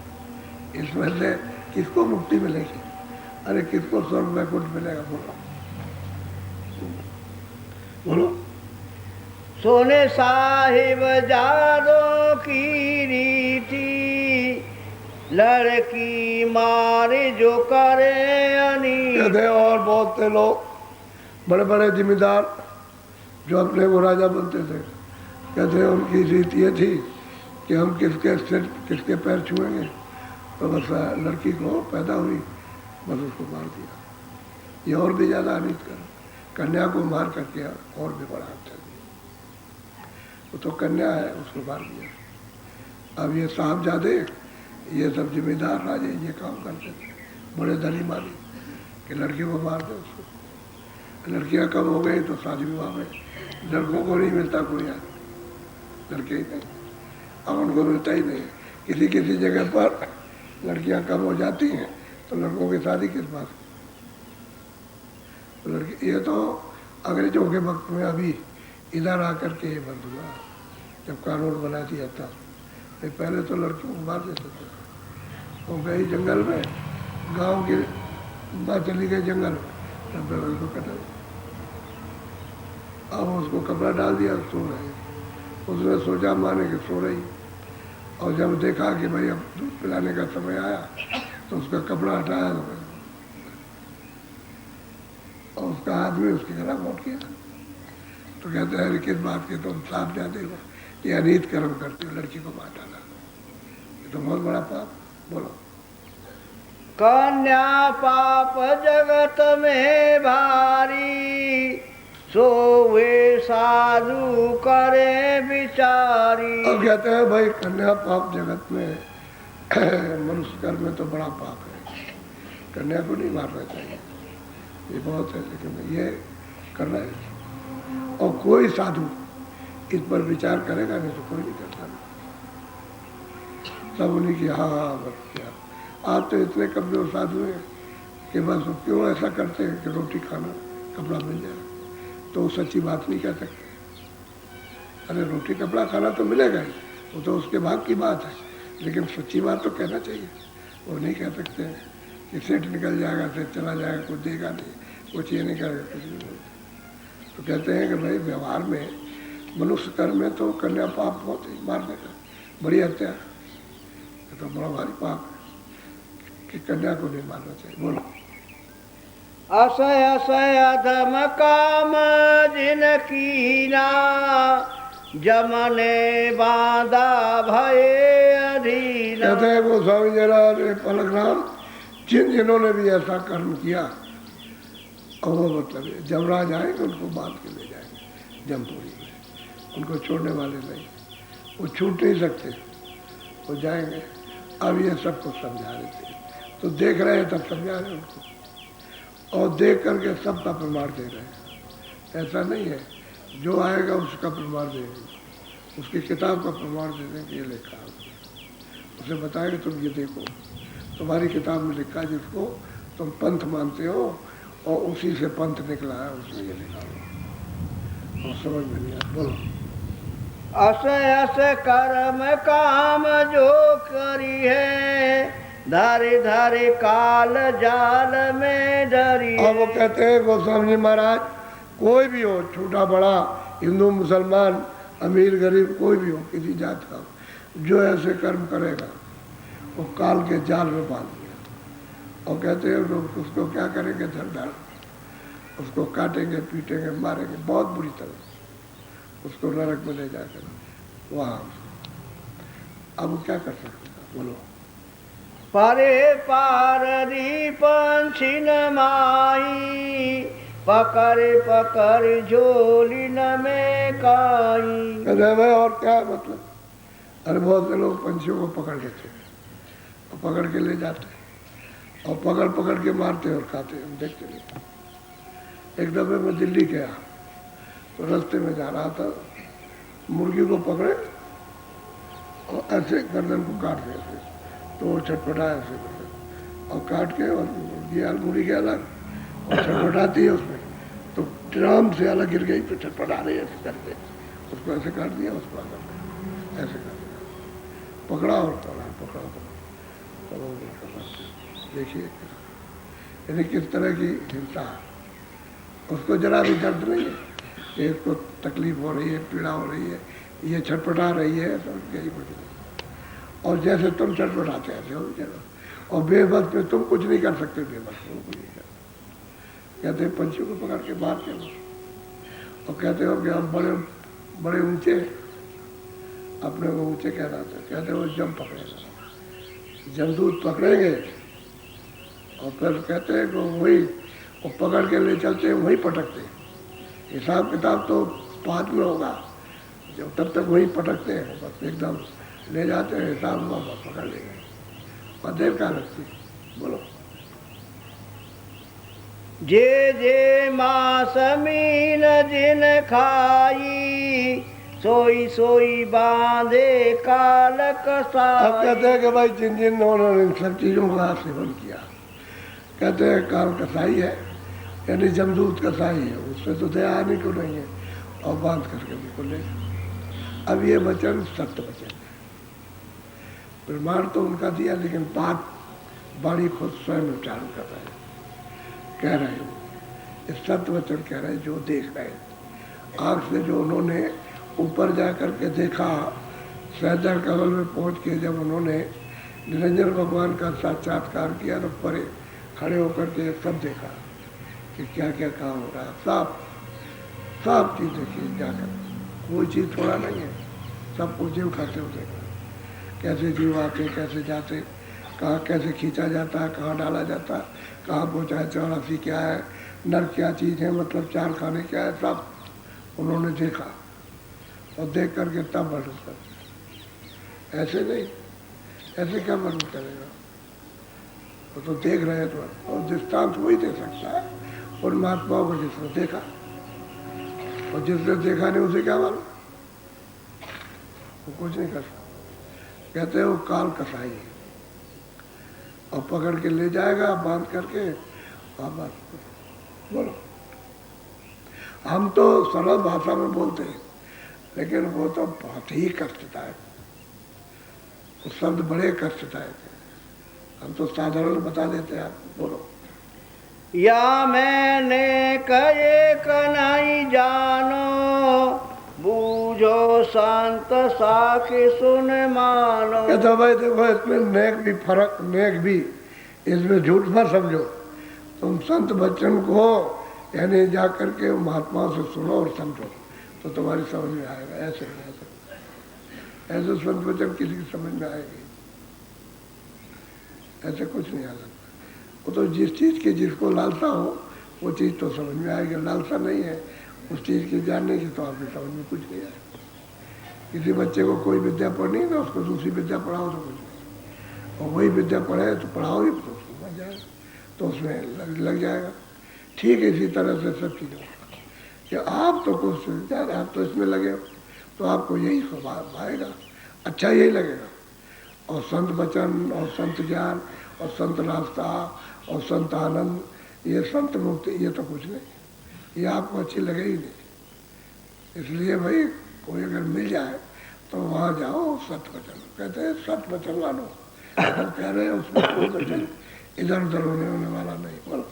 A: इसमें से किसको मुक्ति मिलेगी? अरे किसको स्वर्ग वैकुंठ मिलेगा? बोलो।
B: सोने साहिब जादों की रीति, लड़की मारे जो करे अनी।
A: कहते और बहुत से लोग बड़े बड़े जिम्मेदार जो अपने को राजा बनते थे, कहते उनकी रीति ये थी कि हम किसके सिर किसके पैर छुएंगे, तो बस लड़की को पैदा हुई बस उसको मार दिया। ये और भी ज़्यादा अनित कर, कन्या को मार करके और भी बड़ा हत्या दिया। वो तो कन्या है, उसको मार दिया। अब ये साहबजादे, ये सब जिम्मेदार राजे ये काम करते थे, बड़े धनी माली, कि लड़की को मार दे उसको। लड़कियां कम हो गई तो शादी विवाह में लड़कों को नहीं मिलता कोई यार, लड़के ही नहीं, अब उनको मिलता ही नहीं। किसी किसी जगह पर लड़कियां कम हो जाती हैं तो लड़कों की शादी किस बात की? तो लड़की, ये तो अंग्रेजों के वक्त में अभी इधर आकर के ये बंद हुआ, जब कानून बना दिया था। पहले तो लड़कियों को मार देते थे। वो गई जंगल में, गांव की माँ चली गई जंगल में, तब उसको कटा, अब उसको कपड़ा डाल दिया, सो रही। उसने सोचा माने कि सो रही, और जब देखा कि भाई अब दूध पिलाने का समय आया तो उसका कपड़ा हटाया और उसका आदमी उसके गला घोंट किया। तो कहते हैं किस बात के तुम साफ जाते हो, ये अनीत कर्म करते हो, लड़की को मार डाला, ये तो बहुत बड़ा पाप। बोलो।
B: कन्या पाप जगत में भारी, सो वे साधु करे विचारी।
A: अब कहते हैं भाई कन्या पाप जगत में मनुष्य कर्म में तो बड़ा पाप है, कन्या को नहीं मारना चाहिए, ये बहुत है, लेकिन ये करना है। और कोई साधु इस पर विचार करेगा नहीं तो कोई नहीं करता। सब उन्हीं की हाँ बस क्या, आप तो इतने कमजोर साधु हैं कि बस क्यों ऐसा करते हैं कि रोटी खाना कपड़ा मिल जाए तो सच्ची बात नहीं कह सकते। अरे रोटी कपड़ा खाना तो मिलेगा ही, वो तो उसके भाग की बात है, लेकिन सच्ची बात तो कहना चाहिए। वो नहीं कह सकते कि सेठ निकल जाएगा, सेठ चला जाएगा, कुछ देगा नहीं, कुछ ये नहीं करेगा, कुछ नहीं बोलते। तो कहते हैं कि भाई व्यवहार में मनुष्य कर्म में तो कन्या पाप बहुत ही, मारने का बड़ी हत्या, तो बड़ा भारी पाप है कि कन्या को नहीं मारना चाहिए। बोलो।
B: असय असय अधम काम जिन कीना, जमने बांधा भये अधीन।
A: कहते हैं गोस्वामी जी पलक राम, जिन्होंने भी ऐसा कर्म किया, और वो मतलब जमराज आएंगे उनको बांध के ले जाएंगे जमपुरी में, उनको छोड़ने वाले नहीं, वो छूट नहीं सकते, वो जाएंगे। अब ये सबको समझा रहे थे, तो देख रहे हैं तब समझा रहे उनको, और देख करके सबका प्रमाण दे रहे हैं। ऐसा नहीं है जो आएगा उसका प्रमाण देंगे, उसकी किताब का प्रमाण दे देंगे, ये लिखा है, उसे बताएंगे तुम ये देखो तुम्हारी किताब में लिखा है, जिसको तुम पंथ मानते हो और उसी से पंथ निकला है, उसमें ये लिखा हो, और समझ में नहीं आया। बोलो।
B: असय अस कर्म काम जो करी है, धारे धारे काल जाल में डरी।
A: और वो कहते हैं गोस्वामी जी महाराज, कोई भी हो, छोटा बड़ा, हिंदू मुसलमान, अमीर गरीब, कोई भी हो, किसी जात का, जो ऐसे कर्म करेगा वो काल के जाल में बांध दिया। और कहते हैं लोग उसको क्या करेंगे, धरधार उसको काटेंगे, पीटेंगे, मारेंगे बहुत बुरी तरह से, उसको नरक में ले जाकर वहाँ। अब क्या कर सकते हैं, बोलो।
B: परे पारदी पंछी न माई, पकड़ पकड़ झोली न में काई।
A: कहते भाई और क्या मतलब। अरे बहुत से लोग पंछियों को पकड़ लेते हैं और पकड़ के ले जाते हैं और पकड़ पकड़ के मारते और खाते हैं, हम देखते नहीं। एक दफे मैं दिल्ली गया तो रास्ते में जा रहा था, मुर्गी को पकड़े और ऐसे गर्दन को काट दिए थे, तो वो छटपटाया ऐसे करके और काट के, और मुर्गी के अलग और छटपटाती है उसमें, तो ड्राम से अलग गिर गई, तो छटपटा रही है ऐसे करके, उसको ऐसे काट दिया, उसको अलग ऐसे कर दिया, पकड़ा और तोड़ा, पकड़ा तो देखिए यानी किस तरह की हिंसा है। उसको जरा भी दर्द नहीं है कि इसको तकलीफ हो रही है, पीड़ा हो रही है, ये छटपटा रही है, तो यही कुछ नहीं। और जैसे तुम छटपटाते ऐसे हो जरा, और बेबस में तुम कुछ नहीं कर सकते, बेबस में कुछ नहीं कर। कहते हैं पंछियों को पकड़ के मारते हो और कहते हो कि हम बड़े बड़े ऊंचे, अपने को ऊंचे कह रहा था। कहते हो जम पकड़ेगा, जमदूत पकड़ेंगे और फिर कहते हैं कि वही वो पकड़ के ले चलते हैं, वही पटकते हैं। हिसाब किताब तो बाद में होगा, जब तब तक वही पटकते हैं, बस एकदम ले जाते हैं, हिसाब हुआ बस पकड़ लेंगे, और देर का लगती। बोलो।
B: जे जे मास मीन जिन खाई, सोई सोई बांधे काल कसाई।
A: अब कहते हैं कि भाई जिन जिन उन्होंने इन सब चीज़ों का सेवन किया, कहते हैं काल कसाई है, यानी जमदूत कसाई है, उससे तो दया आने को नहीं है, और बांध करके बिल्कुल ले। अब ये वचन सत्य वचन है, प्रमाण तो उनका दिया, लेकिन बात वाणी खुद स्वयं उच्चारण कर रहे हैं, कह रहे हैं, इस सत्य वचन कह रहे हैं जो देख रहे हैं। आँख से जो उन्होंने ऊपर जा कर के देखा, सहजर कमल में पहुँच के जब उन्होंने निरंजन भगवान का साक्षात्कार किया, तो परे खड़े होकर के सब देखा कि क्या क्या काम हो रहा है, सब चीज़ देखी जाकर, कोई चीज़ थोड़ा नहीं है, सब कुछ जीव खाते हो देखा, कैसे जीव आते, कैसे जाते, कहाँ कैसे खींचा जाता है, कहाँ डाला जाता है, कहाँ पहुँचा है, 84 क्या है, नर क्या चीज़ है, मतलब 4 खाने क्या है, सब उन्होंने देखा और देख करके तब वर्णन करते। ऐसे नहीं, ऐसे क्या वर्णन करेगा, वो तो देख रहे हैं, तो और दृष्टांत वही दे सकता है उन महात्माओं को जिसने देखा, और जिसने देखा नहीं उसे क्या मालूम, वो कुछ नहीं कर सकता। कहते हैं वो काल कसाई है, और पकड़ के ले जाएगा बांध करके वापस। बोलो। हम तो सरल भाषा में बोलते हैं, लेकिन वो तो बहुत ही कष्टदायक, वो शब्द बड़े कष्टदायक है, हम तो साधारण बता देते हैं आपको। बोलो।
B: या मैंने कहे कनाई जानो, बूझो संत साखी सुन मानो।
A: कहता भाई देखो, इसमें नेक भी फर्क, नेक भी, इसमें झूठ मत समझो, तुम संत बच्चन को यानी जा करके महात्माओं से सुनो और समझो, तो तुम्हारी समझ में आएगा। ऐसे नहीं, ऐसे संत वचन किसी की समझ में आएगी, ऐसे कुछ नहीं आ सकता। वो तो जिस चीज़ की जिसको लालसा हो वो चीज़ तो समझ में आएगी, लालसा नहीं है उस चीज़ की जानने की, तो आपकी समझ में कुछ नहीं आएगा। किसी बच्चे को कोई विद्या पढ़नी है तो उसको दूसरी विद्या पढ़ाओ तो कुछ नहीं, और वही विद्या पढ़े तो पढ़ाओ ही तो उसको बन जाएगा, तो उसमें लग जाएगा। ठीक है, इसी तरह से सब चीज़ों कि आप तो कुछ ज़्यादा, आप तो इसमें लगे हो तो आपको यही स्वभाव आएगा, अच्छा यही लगेगा। और संत वचन और संत ज्ञान और संत रास्ता और संत आनंद, ये संत मुक्ति, ये तो कुछ नहीं, ये आपको अच्छी लगे ही नहीं। इसलिए भाई कोई अगर मिल जाए तो वहाँ जाओ, सत्य वचन कहते हैं, सत्य वचन मानो, तो कह रहे हैं उसमें कोई वचन इधर उधर होने वाला नहीं। बोलो।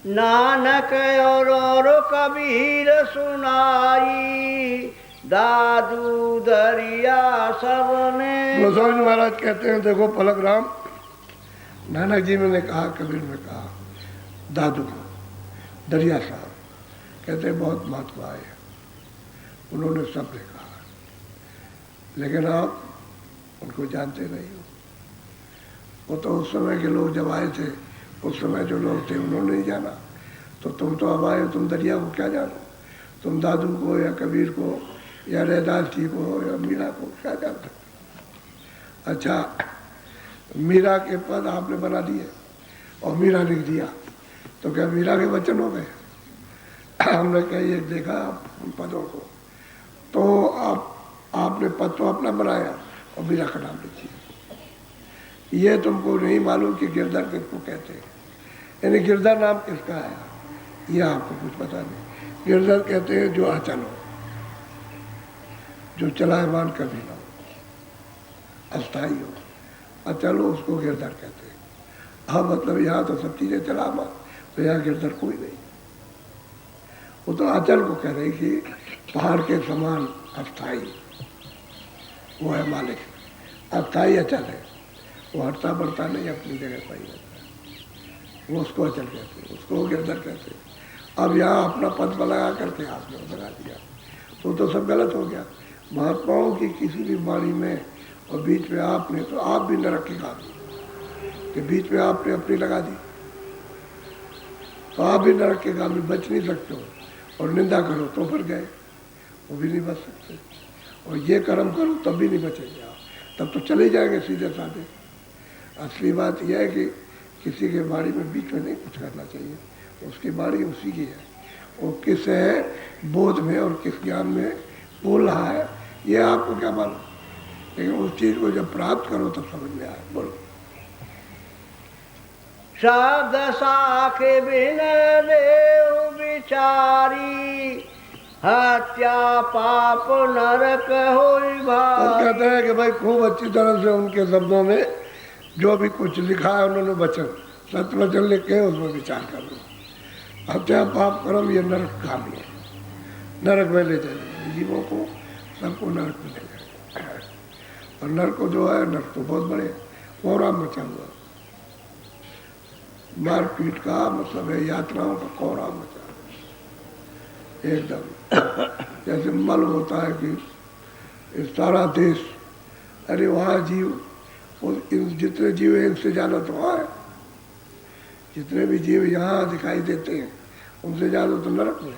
B: नानक और कबीर सुनाई, दादू दरिया सबने।
A: गोस्वामी जी महाराज कहते हैं, देखो पलक राम, नानक जी ने कहा, कबीर ने कहा, दादू दरिया साहब कहते हैं बहुत महत्व है, उन्होंने सब ने कहा, लेकिन आप उनको जानते नहीं हो। वो तो उस समय के लोग जब आए थे, उस समय जो लोग थे उन्होंने नहीं जाना, तो तुम तो अब आए हो, तुम दरिया को क्या जानो? तुम दादू को या कबीर को या रैदास जी को या मीरा को क्या जानते? अच्छा, मीरा के पद आपने बना दिए और मीरा लिख दिया, तो क्या मीरा के वचन हो गए? हमने कहीं एक देखा उन पदों को, तो आपने पद तो अपना बनाया और मीरा का नाम लिख दिया। ये तुमको नहीं मालूम कि गिरधर किसको कहते हैं, यानी गिरधर नाम किसका है, यह आपको कुछ पता नहीं। गिरधर कहते हैं जो अचल हो, जो चलायमान कभी ना हो, अस्थाई हो, अचल हो, उसको गिरधर कहते हैं। हाँ, मतलब यहाँ तो सब चीज़ें चलामान, तो यहाँ गिरधर कोई नहीं। वो तो अचल को कह रही कि पहाड़ के समान अस्थाई, वो है मालिक। अस्थाई अचल है, वो हटता बढ़ता नहीं, अपनी जगह पर ही रहता है, वो उसको अचल कहते हैं, उसको गिरधर कहते हैं। अब यहाँ अपना पद लगा करके आपने बना दिया, तो सब गलत हो गया। महात्माओं की किसी भी वाणी में और बीच में आपने, तो आप भी नरक की कहा कि बीच में आपने अपनी लगा दी, तो आप भी नरक के गामी बच नहीं सकते हो। और निंदा करो तो फिर गए, वो भी नहीं बच सकते। और ये कर्म करो तब भी नहीं बचेंगे आप, तब तो चले जाएंगे सीधे साधे। असली बात यह है कि किसी के बाड़ी में बीच में नहीं कुछ करना चाहिए, उसकी बाड़ी उसी की है, वो किस है बोध में और किस ज्ञान में बोल रहा है, ये आपको क्या मालूम। लेकिन उस चीज को जब प्राप्त करो तब समझ में आए। बोलो।
B: शब्द साखे बिन देव विचारी, हत्या पाप नरक होई भारी।
A: तो कहते हैं कि भाई खूब अच्छी तरह से उनके शब्दों में जो भी कुछ लिखा है उन्होंने वचन, सत्य वचन लिख के उसमें विचार कर लो। हत्या पाप कर्म ये नरक गामी है, नरक में ले जाएंगे जीवों को, सबको नरक में ले जाएंगे। और नरक को जो है, नरक तो बहुत बड़े कोहराम मचा हुआ, मारपीट का मतलब है यात्राओं का कोहराम मचा एकदम। जैसे मल होता है कि सारा देश, अरे वहाँ जीव, जितने जीव हैं इनसे ज़्यादा तो वहाँ है, जितने भी जीव यहाँ दिखाई देते हैं उनसे ज़्यादा तो नरक में।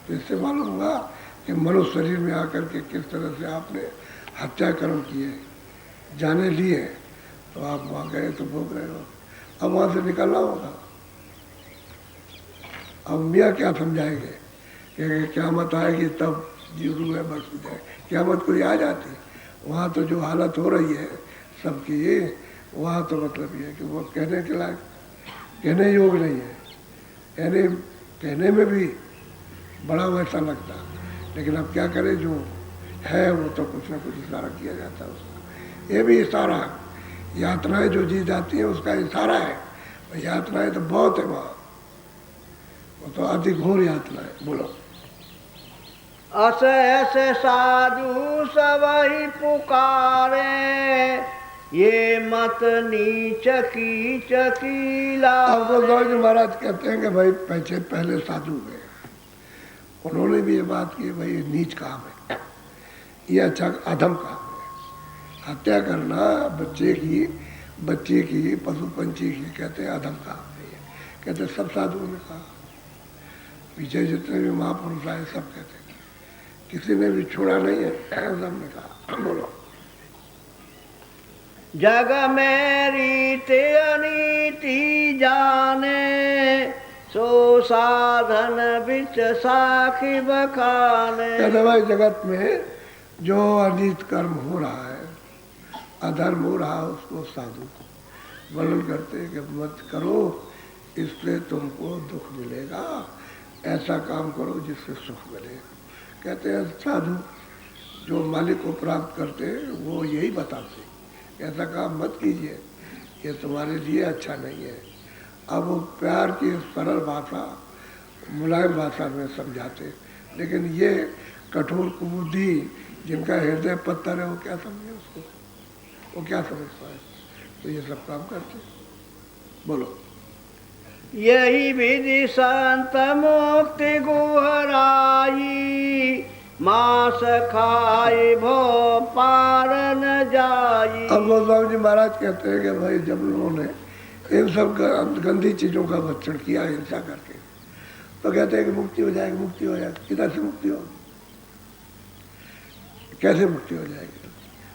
A: तो इससे मालूम हुआ कि मनुष्य शरीर में आकर के किस तरह से आपने हत्या कर्म किए, जाने लिए, तो आप वहाँ गए तो भोग रहे हो, अब वहाँ से निकलना होगा। अब मियाँ क्या समझाएंगे कि क़यामत आएगी तब जीव रूह में बख्श जाए, क़यामत कोई आ जाती, वहाँ तो जो हालत हो रही है सबकी, वहाँ तो मतलब ये है कि वो कहने के लायक, कहने योग नहीं है, यानी कहने में भी बड़ा वैसा लगता, लेकिन अब क्या करें, जो है वो तो कुछ ना कुछ इशारा किया जाता है उसका। ये भी इशारा, यात्राएं जो जी जाती हैं उसका इशारा है। यात्राएं तो बहुत है वहाँ, वो तो अति घोर यात्रा है। बोलो।
B: अस ऐसे साधु सब ही पुकारे, ये मत नीच कीच कीला।
A: अब गोस्वामी जी महाराज कहते हैं कि भाई पहले साधु गए, उन्होंने भी ये बात की, भाई ये नीच काम है, ये अच्छा अधम काम है। हत्या करना बच्चे की पशु पंछी की कहते हैं अधम काम है। कहते सब साधुओं ने कहा, पीछे जितने भी महापुरुष आए सब कहते हैं, किसी ने भी छोड़ा नहीं है, सबने कहा। बोलो।
B: जग में रीति अनीति जाने, सो साधन बिच साखी बखाने।
A: कहते भाई जगत में जो अनित कर्म हो रहा है, अधर्म हो रहा है, उसको साधु वर्णन करते हैं कि मत करो, इससे तुमको दुख मिलेगा, ऐसा काम करो जिससे सुख मिले। कहते हैं साधु जो मालिक को प्राप्त करते हैं वो यही बताते हैं, ऐसा काम मत कीजिए, ये तुम्हारे लिए अच्छा नहीं है। अब वो प्यार की सरल भाषा, मुलायम भाषा में समझाते, लेकिन ये कठोर कुबुद्धि जिनका हृदय पत्थर है वो क्या समझे उसको, वो क्या समझ पाए। तो ये सब काम करते। बोलो।
B: यही विधि संत मुक्ति गुहराई, मांस खाई भो पार न जाई।
A: अब गोस्वामी जी महाराज कहते हैं कि भाई जब उन्होंने इन सब गंदी चीजों का भक्षण किया हिंसा करके, तो कहते हैं कि मुक्ति हो जाएगी, मुक्ति हो जाएगी। किधर से मुक्ति होगी, कैसे मुक्ति हो जाएगी?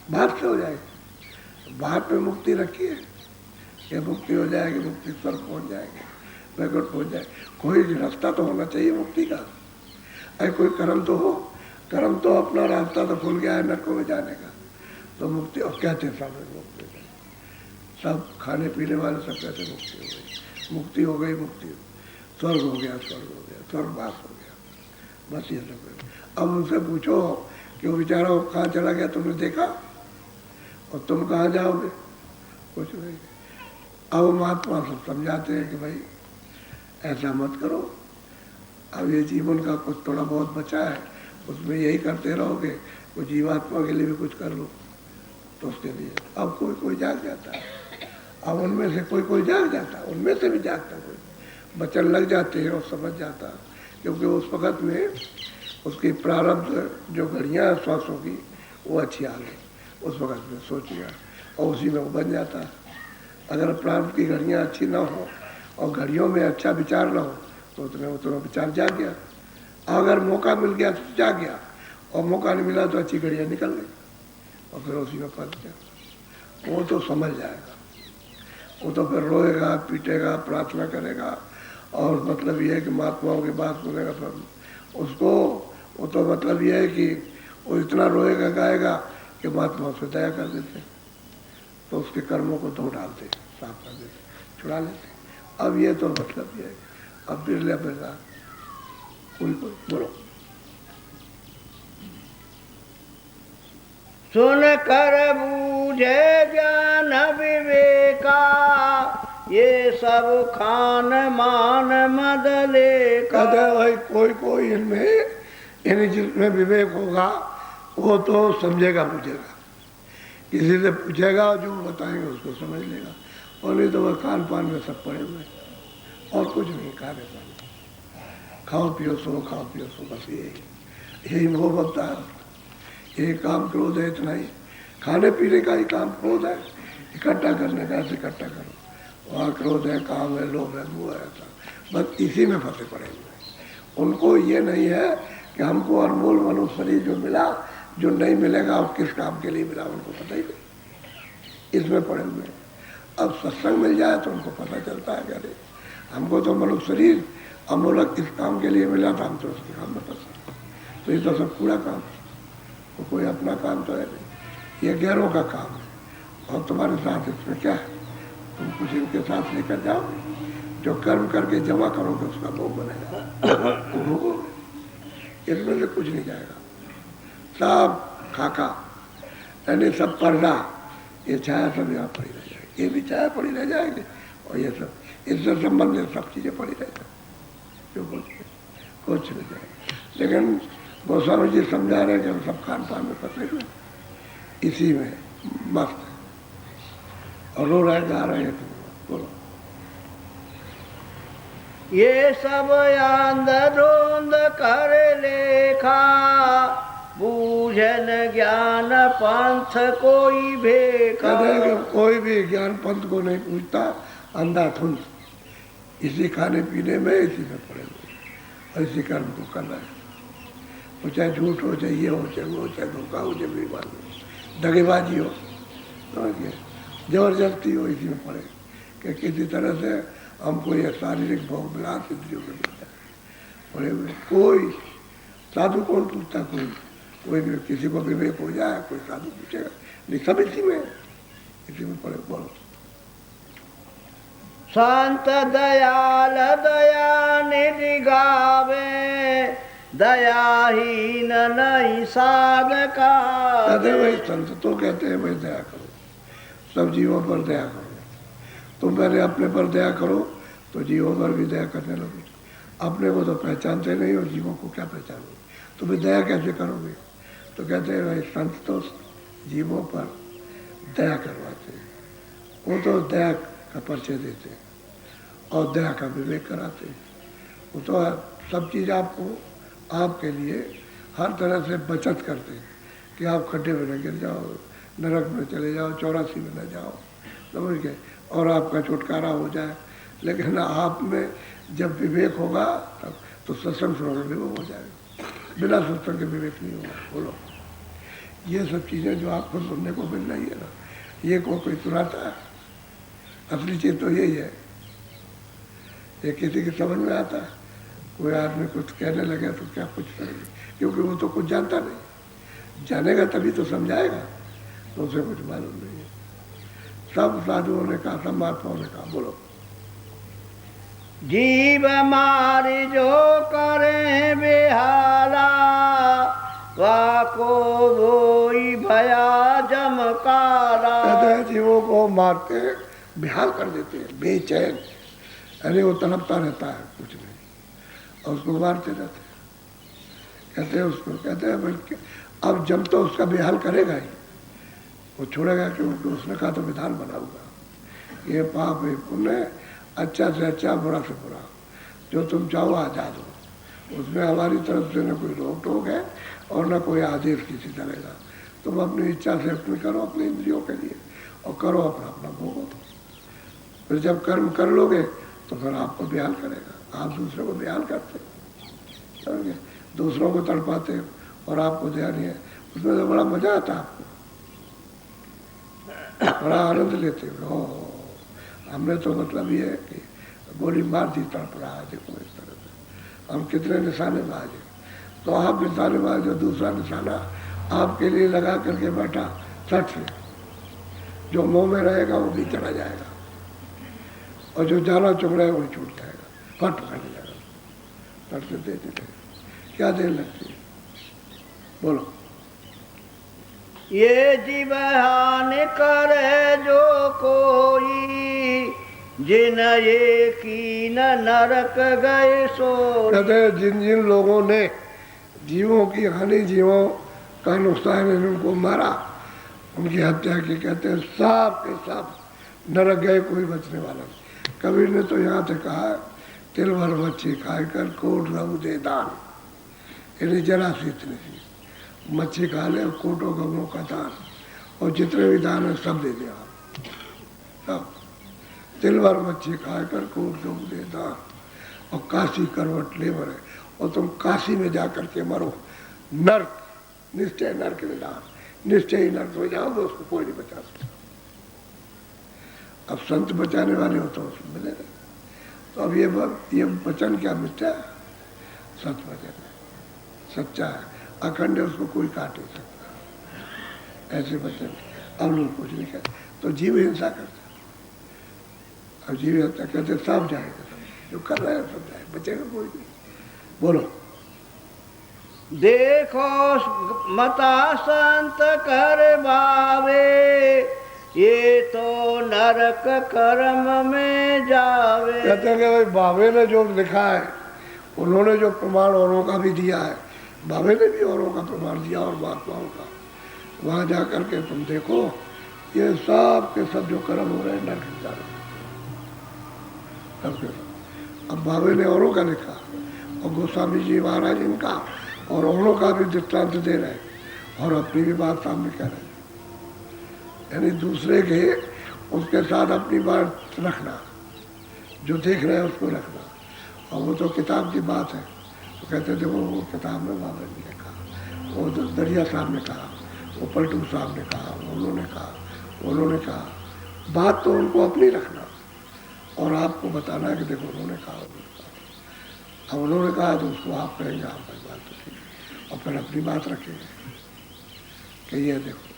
A: भाव से हो जाएगी। भाव में मुक्ति रखी है, ये मुक्ति हो जाएगी, मुक्ति स्वर्ग पहुंच जाएगी, वैकुंठ पहुंच जाएगी। कोई रास्ता तो होना चाहिए मुक्ति का, अरे कोई कर्म तो हो। कर्म तो अपना रास्ता तो खुल गया है नरकों में जाने का, तो मुक्ति। और कहते सब मुक्ति, सब खाने पीने वाले सब कहते मुक्ति हो गई, मुक्ति हो गई, मुक्ति स्वर्ग हो गया, स्वर्ग हो गया, स्वर्गवास हो गया, बस ये सब। अब उनसे पूछो कि वो बेचारा कहाँ चला गया, तुमने देखा? और तुम कहाँ जाओगे? कुछ नहीं। अब महात्मा सब समझाते हैं कि भाई ऐसा मत करो, अब ये जीवन का कुछ थोड़ा बहुत बचा है, उसमें यही करते रहोगे, वो जीवात्मा के लिए भी कुछ कर लो। तो उसके लिए अब कोई कोई जाग जाता है, अब उनमें से कोई कोई जाग जाता है, उनमें से भी जागता कोई, बचन लग जाते हैं और समझ जाता, क्योंकि उस वक़्त में उसकी प्रारब्ध जो घड़ियाँ हैं श्वासों की वो अच्छी आ गई, उस वक़्त में सोच लिया और उसी में वो बन जाता है। अगर प्रारब्ध की घड़ियाँ अच्छी ना हो और घड़ियों में अच्छा विचार ना हो तो उतना विचार जाग गया। अगर मौका मिल गया तो जाग गया, और मौका नहीं मिला तो अच्छी घड़ियाँ निकल गई और फिर उसी में फंस गया। वो तो समझ जाएगा, वो तो फिर रोएगा, पीटेगा, प्रार्थना करेगा, और मतलब ये है कि महात्माओं की बात सुनेगा। फिर उसको वो तो मतलब ये है कि वो इतना रोएगा गाएगा कि महात्मा उस पर दया कर देते, तो उसके कर्मों को धो डालते, साफ कर देते, छुड़ा लेते। अब ये तो मतलब ये है, अब बिरला बिरला कोई कोई। बोलो।
B: सुन कर बूझे ज्ञान विवेका, ये सब खान मान मद लेका।
A: कहते हैं भाई कोई कोई इनमें, इन जिसमें विवेक होगा वो तो समझेगा पूछेगा, किसी से पूछेगा जो बताएंगे उसको समझ लेगा, और नहीं तो वह खान पान में सब पड़े हुए और कुछ नहीं। खाने पान खाओ पियो सो, खाओ पियो सो, बस यही मोह बनता है, यही काम क्रोध है, इतना ही खाने पीने का ही काम क्रोध है, इकट्ठा करने का, ऐसे इकट्ठा करो, वहाँ क्रोध है, काम है, लोभ है, मोह है, ऐसा बस इसी में फंसे पड़े हुए। उनको ये नहीं है कि हमको अनमोल मनुष्य शरीर जो मिला, जो नहीं मिलेगा और किस काम के लिए मिला, उनको पता ही नहीं, इसमें पड़े हुए। अब सत्संग मिल जाए तो उनको पता चलता है कि अरे हमको तो मनुष्य शरीर अमूलक इस काम के लिए मिला था, हम तो उसके काम में फंसे, तो ये तो सब पूरा काम, तो कोई अपना काम तो है नहीं, ये गैरों का काम है। और तुम्हारे साथ इसमें क्या है, तुम कुछ इनके साथ लेकर जाओ, जो कर्म करके जमा करोगे उसका भोग बनेगा, भोग इसमें से कुछ नहीं जाएगा, सब खाका यानी सब पर्दा, ये छाया सब यहाँ पड़ी रह जाएगी, ये भी छाया पड़ी रह जाएगी, और ये सब इससे संबंधित सब चीज़ें पड़ी रह जाएगी, जो कुछ नहीं जाएगी। लेकिन गोस्वामी जी समझा रहे हैं कि हम सब खान पान में फंसे हुए, इसी में मस्त है और रो रहे गा रहे हैं। बोलो।
B: ये सब आंध धुंध कर लेखा, बूझन ज्ञान पंथ कोई भेखा।
A: कोई भी ज्ञान पंथ को नहीं पूछता, अंधाधुंध इसी खाने पीने में, इसी में पड़े हुए और इसी कर्म को कर रहे हैं। वो चाहे झूठ हो, चाहे ये हो, चाहे वो, चाहे धोखा हो, चाहे बेईमानी, दगेबाजी हो, जबरदस्ती हो, इसी में पड़े कि किसी तरह से हमको ये शारीरिक भोग विलास इंद्रियों के मिलता है, पड़े हुए। कोई साधु कौन पूछता, कोई भी किसी को विवेक हो जाए, कोई साधु पूछेगा नहीं, सब इसी में पड़े। बोलो।
B: संत दयाल दया निधि गावे, दयाहीन नहीं साधका।
A: कहते भाई संत तो कहते हैं भाई दया करो, सब जीवों पर दया करो, तुम पहले अपने पर दया करो, तो जीवों पर भी दया करने लगोगे। अपने को तो पहचानते नहीं हो, जीवों को क्या पहचानोगे, तो फिर दया कैसे करोगे। तो कहते हैं भाई संत तो जीवों पर दया करवाते हैं, वो तो दया का परिचय देते हैं और दया का विवेक कराते हैं। वो तो सब चीज़ आपको आपके लिए हर तरह से बचत करते हैं कि आप खड्डे में न गिर जाओ, नरक में चले जाओ, 84 में न जाओ, समझ गए, और आपका छुटकारा हो जाए। लेकिन आप में जब विवेक होगा तब तो सत्संग सुनने में वो हो जाएगा, बिना सत्संग के विवेक नहीं होगा। बोलो, ये सब चीज़ें जो आपको सुनने को मिल रही है ना, ये कोई सुनाता है, असली चीज़ तो यही है। ये किसी की समझ में आता है, कोई आदमी कुछ कहने लगे तो क्या कुछ करेंगे, क्योंकि वो तो कुछ जानता नहीं, जानेगा तभी तो समझाएगा, तो उसे कुछ मालूम नहीं है। सब साधुओं ने कहा, सब महात्माओं ने कहा। बोलो,
B: जीव मारी जो करे बेहाला, वाको वोई भया जमकारा।
A: कहते हैं जीवों को मारते बेहाल कर देते हैं, बेचैन, अरे वो तड़पता रहता है कुछ नहीं, और उसको मारते रहते हैं। कहते हैं उसको, कहते हैं बल्कि अब जब तो उसका बेहाल करेगा ही, वो छोड़ेगा, क्योंकि उसने कहा तो विधान बनाऊंगा, ये पाप है पुण्य, अच्छा से अच्छा, बुरा से बुरा, जो तुम चाहो आजाद हो। उसमें हमारी तरफ से न कोई रोक टोक है और न कोई आदेश किसी तरह का। तुम अपनी इच्छा से अपनी करो, अपने इंद्रियों के लिए, और करो अपना अपना भोगो। फिर जब कर्म कर लोगे तो फिर आपको बेहाल करेगा। आप दूसरों को बेहाल करते समझे, दूसरों को तड़पाते और आपको दया नहीं है, उसमें तो बड़ा मजा आता है, आपको बड़ा आनंद लेते हो। हमने तो मतलब ये है कि गोली मार दी, तड़प रहा है, देखो इस तरह से हम कितने निशानेबाज हैं। तो आप निशानेबाज जो दूसरा निशाना आपके लिए लगा करके बैठा सट से, जो मुंह में रहेगा वो भी चला जाएगा, और जो जाना चुक रहा है वो छूट जाएगा, फट करने जाएगा, सट से देते थे। क्या देर लगती है, बोलो।
B: ये जीव हानि करे जो कोई, जिन ये की न नरक गए सो।
A: कहते हैं जिन जिन लोगों ने जीवों की हानि, जीवों का नुकसान, उनको मारा, उनकी हत्या की, कहते हैं सब के सब नरक गए, कोई बचने वाला नहीं। कबीर ने तो यहाँ से कहा है, तिल भर मच्छी खाए कर कोट रहू दे दान, यानी जरा सी इतनी सी मच्छी खा ले, कोटों गवों का दान, और जितने भी दान है सब दे दिया सब। तिल भर मच्छी खाए कर कोट रहू दे दान, और काशी करवट ले मरे, और तुम काशी में जा करके मरो, नर्क निश्चय, नर्क निदान, निश्चय ही नर्क हो जाओगे, उसको कोई नहीं बचा सकता। अब संत बचाने वाले हो तो उसको मिले नहीं। तो अब ये वचन क्या मिथ्या है, सच वचन है, सच्चा है, अखंड है, उसको कोई काट नहीं सकता। ऐसे वचन अब लोग कुछ नहीं कहते, तो जीव हिंसा करते, अब जीव हिंसा कहते सब जाएगा, जो कर रहे हैं सब जाए, बचेगा कोई नहीं। बोलो,
B: देखो मता संत कर बावे, ये तो नरक कर्म में जावे।
A: कहते हैं कि भाई बाबे ने जो लिखा है, उन्होंने जो प्रमाण औरों का भी दिया है, बाबे ने भी औरों का प्रमाण दिया और महात्माओं का, वहाँ जा करके तुम देखो, ये सब के सब जो कर्म हो रहे हैं नरक में जा रहे हैं, सबके सब। अब बाबे ने औरों का लिखा, और गोस्वामी जी महाराज इनका और औरों का भी दृष्टांत दे रहे हैं, और अपनी भी बात सामने कह रहे हैं। यानी दूसरे के उसके साथ अपनी बात रखना, जो देख रहे हैं उसको रखना। और वो तो किताब की बात है, तो कहते थे वो किताब में बाबा ने लिखा, वो तो दरिया साहब ने कहा, वो पलटू साहब ने कहा, उन्होंने कहा, बात तो उनको अपनी रखना और आपको बताना है कि देखो उन्होंने कहा, अब उन्होंने कहा तो उसको आप कहेंगे, आपकी बात तो ठीक है, और फिर अपनी बात रखेंगे कि ये देखो।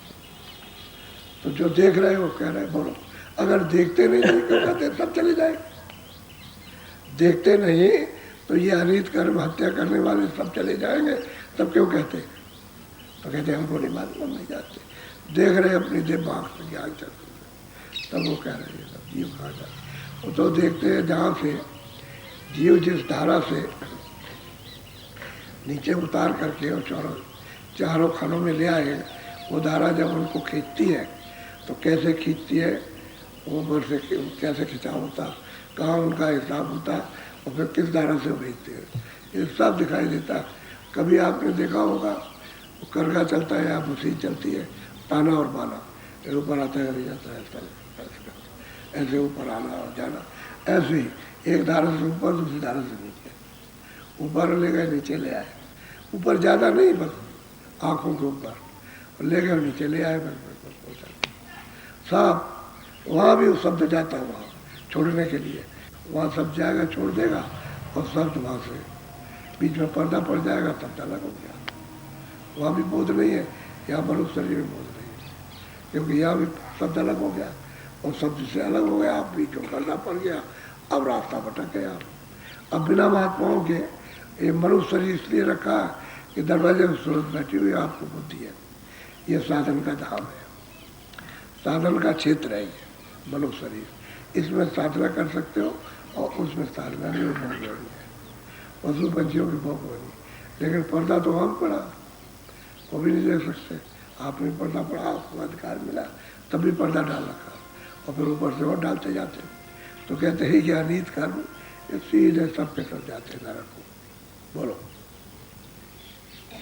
A: तो जो देख रहे हो कह रहे बोलो, अगर देखते नहीं तो क्यों कहते सब चले जाए, देखते नहीं तो ये अनित कर्म हत्या करने वाले सब चले जाएंगे, तब क्यों कहते, तो कहते हमको नहीं मालूम, नहीं जाते, देख रहे अपनी दिमाग से ज्ञान चलते, तब वो कह रहे हैं सब जीव कहाँ जाए। वो तो देखते हैं जहाँ से जीव जिस धारा से नीचे उतार करके और चारों खानों में ले आए, वो धारा जब उनको खींचती है तो कैसे खींचती है, वो ऊपर से कैसे खिंचाव होता, कहाँ उनका हिसाब होता और फिर किस धारा से भेजते हैं, ये सब दिखाई देता है। कभी आपने देखा होगा वो करगा चलता है या मशीन चलती है, ताना और बाना, फिर ऊपर आता है नहीं जाता है, ऐसे ऊपर आना और जाना, ऐसे ही एक धारा से ऊपर दूसरी धारा से नीचे, ऊपर ले गए नीचे ले आए, ऊपर ज़्यादा नहीं बस आँखों के ऊपर, और ले गए नीचे ले आए, बस पहुँचा साहब। वहाँ भी वो शब्द जाता है वहाँ छोड़ने के लिए, वहाँ सब जाएगा छोड़ देगा और शब्द वहाँ से बीच में पर्दा पड़ जाएगा, शब्द अलग हो गया। वहाँ भी बोध नहीं है, यहाँ मनुष्य शरीर में बोध नहीं है, क्योंकि यहाँ भी शब्द अलग हो गया और शब्द से अलग हो गया, आप बीच में पर्दा पड़ गया, अब रास्ता भटक गया। अब बिना महात्माओं के ये मनुष्य शरीर इसलिए रखा कि दरवाजे में सूरत बैठी हुई आपको बुद्धि है, ये साधन का धाम है, साधन का क्षेत्र है ये मनुष्य शरीर, इसमें साधना कर सकते हो और उसमें साधना नहीं भोग है, पशु पंछियों की भोग होनी। लेकिन पर्दा तो हम पड़ा, वो भी नहीं देख सकते, आपने पर्दा पड़ा, आपको अधिकार मिला, तभी पर्दा डाल रखा और फिर ऊपर से और डालते जाते, तो कहते हैं कि अनीत कर्म ये सीधे सब पे कर जाते नरक को। बोलो।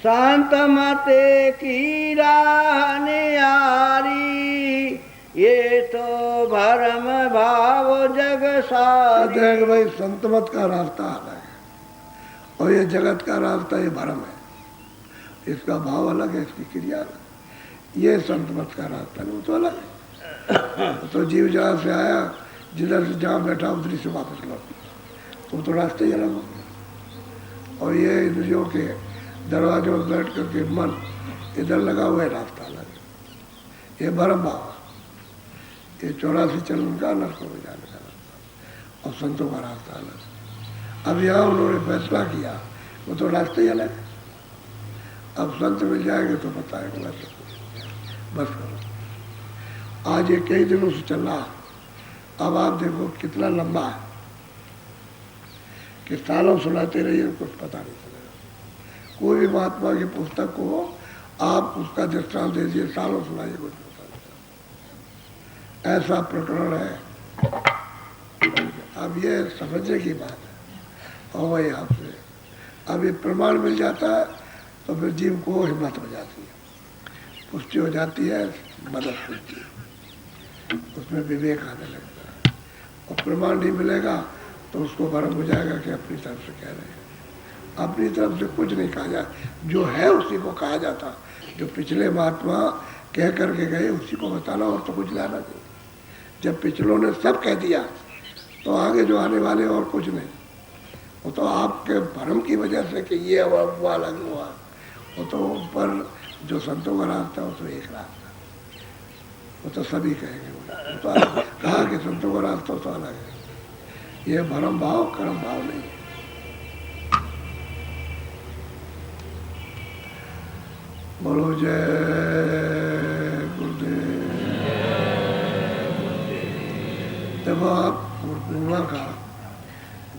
B: शांत मते की राह निहारी, ये तो भरम भाव जग सारी।
A: कहते हैं कि भाई संत मत का रास्ता अलग है और ये जगत का रास्ता ये भरम है, इसका भाव अलग है, इसकी क्रिया अलग। ये संत मत का रास्ता नहीं, वो तो अलग है। तो जीव जहाँ से आया, जिधर से जहाँ बैठा उधरी से वापस लौट, वो तो रास्ते ही अलग हो गए। और ये इंद्रियों के दरवाजों में बैठ करके मन इधर लगा हुआ है, रास्ता अलग है, ये भरम भाव। ये 84 चलन का नरक में जाने का रास्ता और संतों का रास्ता अलग। अब यहाँ उन्होंने फैसला किया, वो तो रास्ते ही अलग है। अब संत मिल जाएंगे तो बताएंगे बस करो। आज ये कई दिनों से चल रहा, अब आप देखो कितना लंबा है कि सालों सुनाते रहिए, कुछ पता नहीं चलेगा। कोई भी महात्मा की पुस्तक को आप उसका दृष्टांत दे दीजिए, सालों सुनाइए, कुछ पता नहीं चलेगा। ऐसा प्रकरण है। अब ये समझने की बात है। और वही आपसे अब ये प्रमाण मिल जाता है तो फिर जीव को हिम्मत हो जाती है, पुष्टि हो जाती है, मदद खुलती है, उसमें विवेक आने लगता है। और प्रमाण नहीं मिलेगा तो उसको भरम हो जाएगा कि अपनी तरफ से कह रहे हैं। अपनी तरफ से कुछ नहीं कहा जाता, जो है उसी को कहा जाता। जो पिछले महात्मा कह करके गए उसी को बताना, और तो कुछ लाना नहीं। जब पिछलों ने सब कह दिया तो आगे जो आने वाले और कुछ नहीं। वो तो आपके भरम की वजह से कि ये हुआ वो अलग हुआ, वो तो ऊपर जो संतों का रास्ता वो तो एक रास्ता, वो तो सभी कहेंगे। वो तो कहा कि संतों का रास्ता तो अलग है, ये भरम भाव कर्म भाव नहीं है। बोलो जय गुरुदेव। देखो आप पूर्णिमा का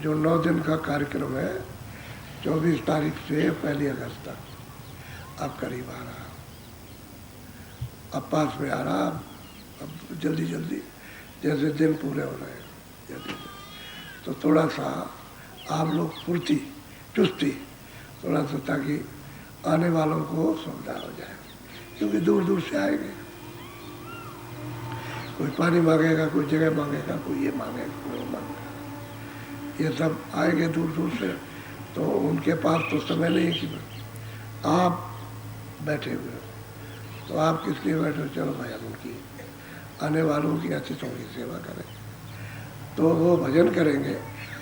A: जो 9 दिन का कार्यक्रम है, 24 तारीख से 1 अगस्त तक अब करीब आ रहा, अब पास में आ रहा, अब जल्दी जल्दी जैसे दिन पूरे हो रहे हैं जल्दी, तो थोड़ा सा आप लोग फुर्ती चुस्ती थोड़ा सा, ताकि आने वालों को सुविधा हो जाए, क्योंकि दूर दूर से आएंगे। कोई पानी मांगेगा, कोई जगह मांगेगा, कोई ये मांगेगा, कोई वो मांगेगा, ये सब आएंगे दूर दूर से। तो उनके पास तो समय नहीं कि आप बैठे हुए हो, तो आप किस लिए बैठे हो? चलो भाई हम उनकी आने वालों की अतिथियों की सेवा करें, तो वो भजन करेंगे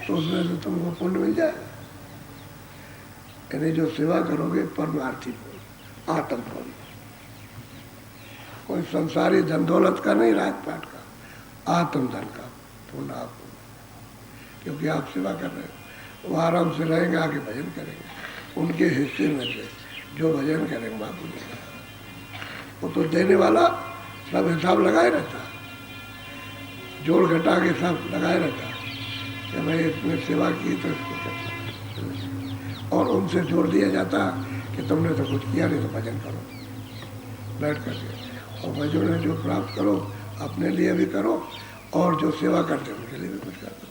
A: तो उसमें से तुमको पुण्य मिल जाएगा। यानी जो सेवा करोगे परमार्थी आत्म पुण्य, कोई संसारी धन दौलत का नहीं, रात पाट का, आत्म धन का पुण्य आप, क्योंकि आप सेवा कर रहे हो। वो आराम से रहेंगे, आगे भजन करेंगे, उनके हिस्से में से जो भजन करेंगे वहाँ पुण्य। वो तो देने वाला सब हिसाब लगाए रहता है। जोड़ घटा के सब लगाए रहता कि भाई इसने सेवा की तो इसको कितना, और उनसे जोड़ दिया जाता कि तुमने तो कुछ किया नहीं तो भजन करो बैठ करके, और भजन में जो प्राप्त करो अपने लिए भी करो और जो सेवा करते उनके लिए भी कुछ कर दो।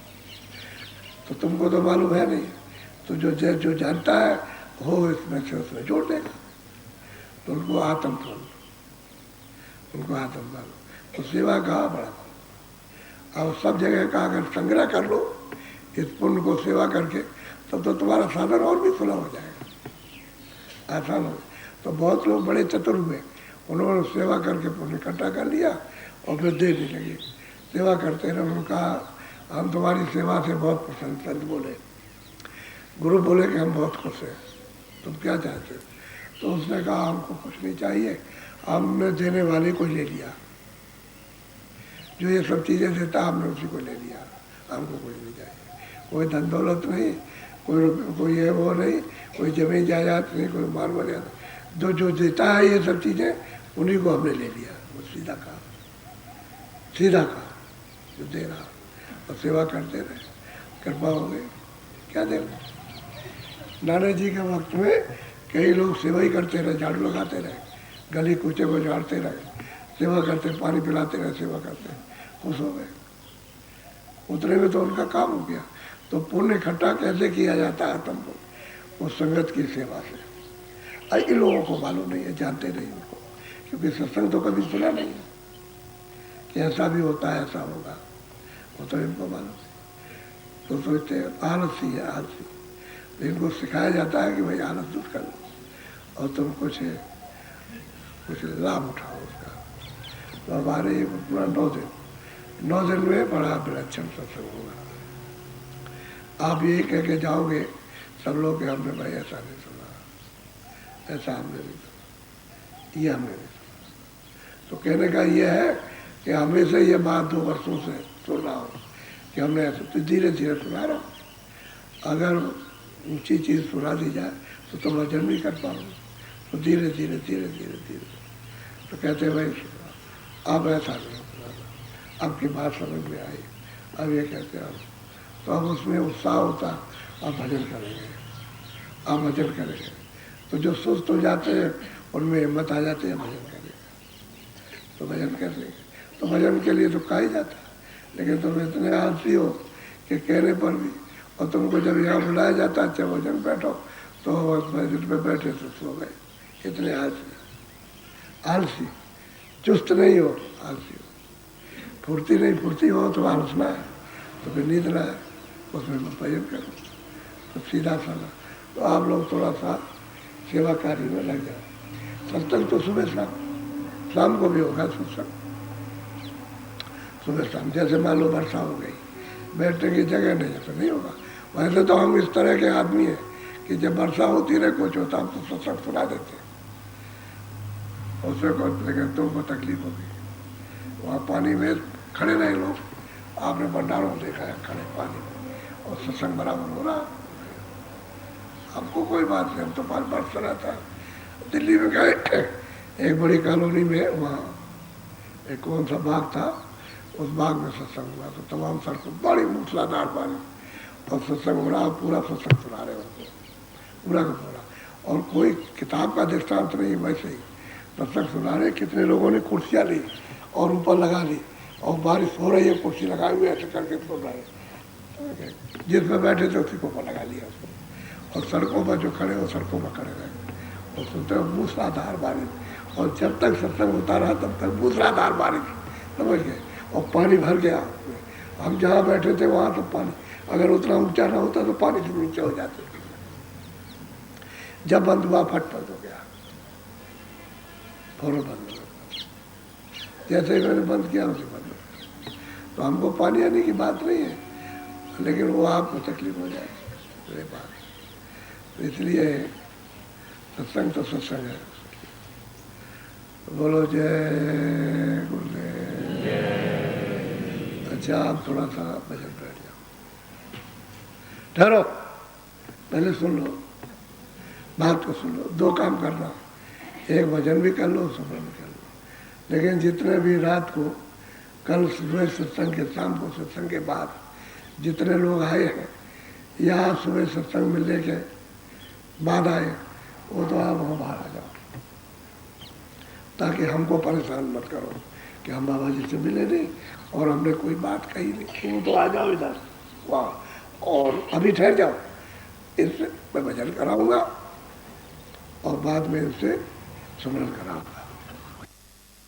A: तो तुमको तो मालूम है नहीं, तो जो जानता है हो इसमें से उसमें जोड़ देगा, तो उनको आत्म खोल, उनको आत्म डालो, तो सेवा का बड़ा अब सब जगह का अगर संग्रह कर लो इस पुण्य को सेवा करके, तब तो तुम्हारा साधन और भी सुलभ हो जाएगा, आसान हो। तो बहुत लोग बड़े चतुर हुए, उन्होंने सेवा करके पुण्य इकट्ठा कर लिया और फिर देने लगे, सेवा करते रहे। उन्होंने कहा हम तुम्हारी सेवा से बहुत प्रसन्न, संत बोले, गुरु बोले कि हम बहुत खुश हैं, तुम क्या चाहते हो? तो उसने कहा हमको कुछ नहीं चाहिए, हमने देने वाले को ले लिया, जो ये सब चीज़ें देता हमने उसी को ले लिया, हमको कुछ नहीं चाहिए, कोई धन दौलत नहीं, कोई ये वो नहीं, कोई जमीन जायदाद नहीं, कोई माल मर्यादा, जो देता है ये सब चीज़ें उन्हीं को हमने ले लिया। वो सीधा कहा जो दे रहा और सेवा करते रहे, कृपा हो गई, क्या दे रहे। नाना जी के वक्त में कई लोग सेवा ही करते रहे, झाड़ू लगाते रहे, गली कूचे को झाड़ते रहे, सेवा करते, पानी पिलाते रहे, सेवा करते, खुश हो गए, उतने में तो उनका काम हो गया। तो पुण्य इकट्ठा कैसे किया जाता है तुमको? वो संगत की सेवा से। इन लोगों को मालूम नहीं है, जानते नहीं उनको, क्योंकि सत्संग तो कभी सुना नहीं है कि ऐसा भी होता है, ऐसा होगा, वो तो इनको मालूम है। तो सोचते आलसी है, आलसी। इनको सिखाया जाता है कि भाई आलस दूर कर लो और तुम कुछ लाभ उठाओ उसका। तो हमारे ये पूरा 9 दिन में बड़ा विलक्षण सत्संग होगा। आप यही कह के जाओगे सब लोग कि हमने भाई ऐसा नहीं सुना, ऐसा हमने नहीं सुना, ये हमने नहीं सुना। तो कहने का ये है कि हमेशा ये बात 2 वर्षों से सुन रहा हूँ कि हमने ऐसा, तो धीरे धीरे सुना रहा हूँ। अगर ऊंची चीज़ सुना दी जाए तो तुम वजन नहीं कर पाओगे, तो धीरे धीरे धीरे धीरे धीरे तो कहते भाई अब ऐसा नहीं सुना, अब की बात समझ में आई, अब ये कहते हैं तो अब उसमें उत्साह होता, अब भजन करेंगे, अब भजन करेंगे। तो जो सुस्त हो जाते हैं उनमें हिम्मत आ जाती है, भजन करेंगे, तो भजन करेंगे। तो भजन के लिए तो कहा ही जाता है, लेकिन तुम इतने आलसी हो कि कहने पर भी, और तुमको जब यहाँ बुलाया जाता है चाहे भजन बैठो तो भजन पे बैठे तो सो गए, इतने आलसी, चुस्त नहीं हो, आलसी हो, फुर्ती हो तो आलस ना है, तो फिर नींद ना है, उसमें भजन करो तो सीधा साधा। तो आप लोग थोड़ा सा सेवा कार्य में लग जाए। सत्संग तो सुबह शाम को भी होगा सत्संग, सुबह शाम। जैसे मान लो वर्षा हो गई, बैठने की जगह नहीं है तो नहीं होगा। वैसे तो हम इस तरह के आदमी हैं कि जब वर्षा होती रहे कुछ होता हम तो सत्संग सुना देते, उससे कुछ, लेकिन तुमको तकलीफ होगी। वहाँ पानी में खड़े रहे लोग, आपने भंडारों देखा है, खड़े पानी में और सत्संग बराबर हो रहा। हमको कोई बात नहीं, हम तो बरस रहता है। दिल्ली में गए, एक बड़ी कॉलोनी में, वहाँ एक कौन सा बाग था, उस बाग में सत्संग हुआ। तो तमाम सड़कों बड़ी मूसलाधार पानी और सत्संग हो रहा, पूरा सत्संग सुना रहे उनको, पूरा का पूरा। और कोई किताब का दृष्टांत नहीं, वैसे ही सत्संग सुना रहे। कितने लोगों ने कुर्सियाँ ली और ऊपर लगा ली, और बारिश हो रही है, कुर्सी लगाए हुए ऐसे करके सुन रहे, जिसमें बैठे थे उसी को ऊपर लगा लिया उसको। और सड़कों पर जो खड़े हो, सड़कों पर खड़े रहे और सुनते हो मूसलाधार बारिश। और जब तक सत्संग होता रहा तब तक मूसलाधार बारिश, समझ गए। और पानी भर गया, हम जहाँ बैठे थे वहाँ तो पानी, अगर उतना ऊंचा ना होता तो पानी से नीचे हो जाते। जब बंद हुआ फटफट हो गया, फौरन बंद हो गया, जैसे ही मैंने बंद किया उसे बंद हो गया। तो हमको पानी आने की बात नहीं है, लेकिन वो आपको तकलीफ हो जाएगी, ये बात। तो इसलिए सत्संग तो सत्संग है। बोलो जय गुरुदेव। अच्छा, आप थोड़ा सा भजन बैठ जाओ, ठहरो, पहले सुन लो, बात को सुन लो। 2 काम करना, एक भजन भी कर लो, सुमरन भी कर लो। लेकिन जितने भी रात को कल सुबह सत्संग के, शाम को सत्संग के बाद जितने लोग आए हैं, यहाँ सुबह सत्संग मिलने के बाद आए, वो तो आप वहाँ बाहर आ जाओ, ताकि हमको परेशान मत करो कि हम बाबा जी से मिले नहीं और हमने कोई बात कही नहीं। वो तो आ जाओ इधर वहाँ, और अभी ठहर जाओ, इससे मैं भजन कराऊंगा और बाद में इससे स्मरण कराऊंगा।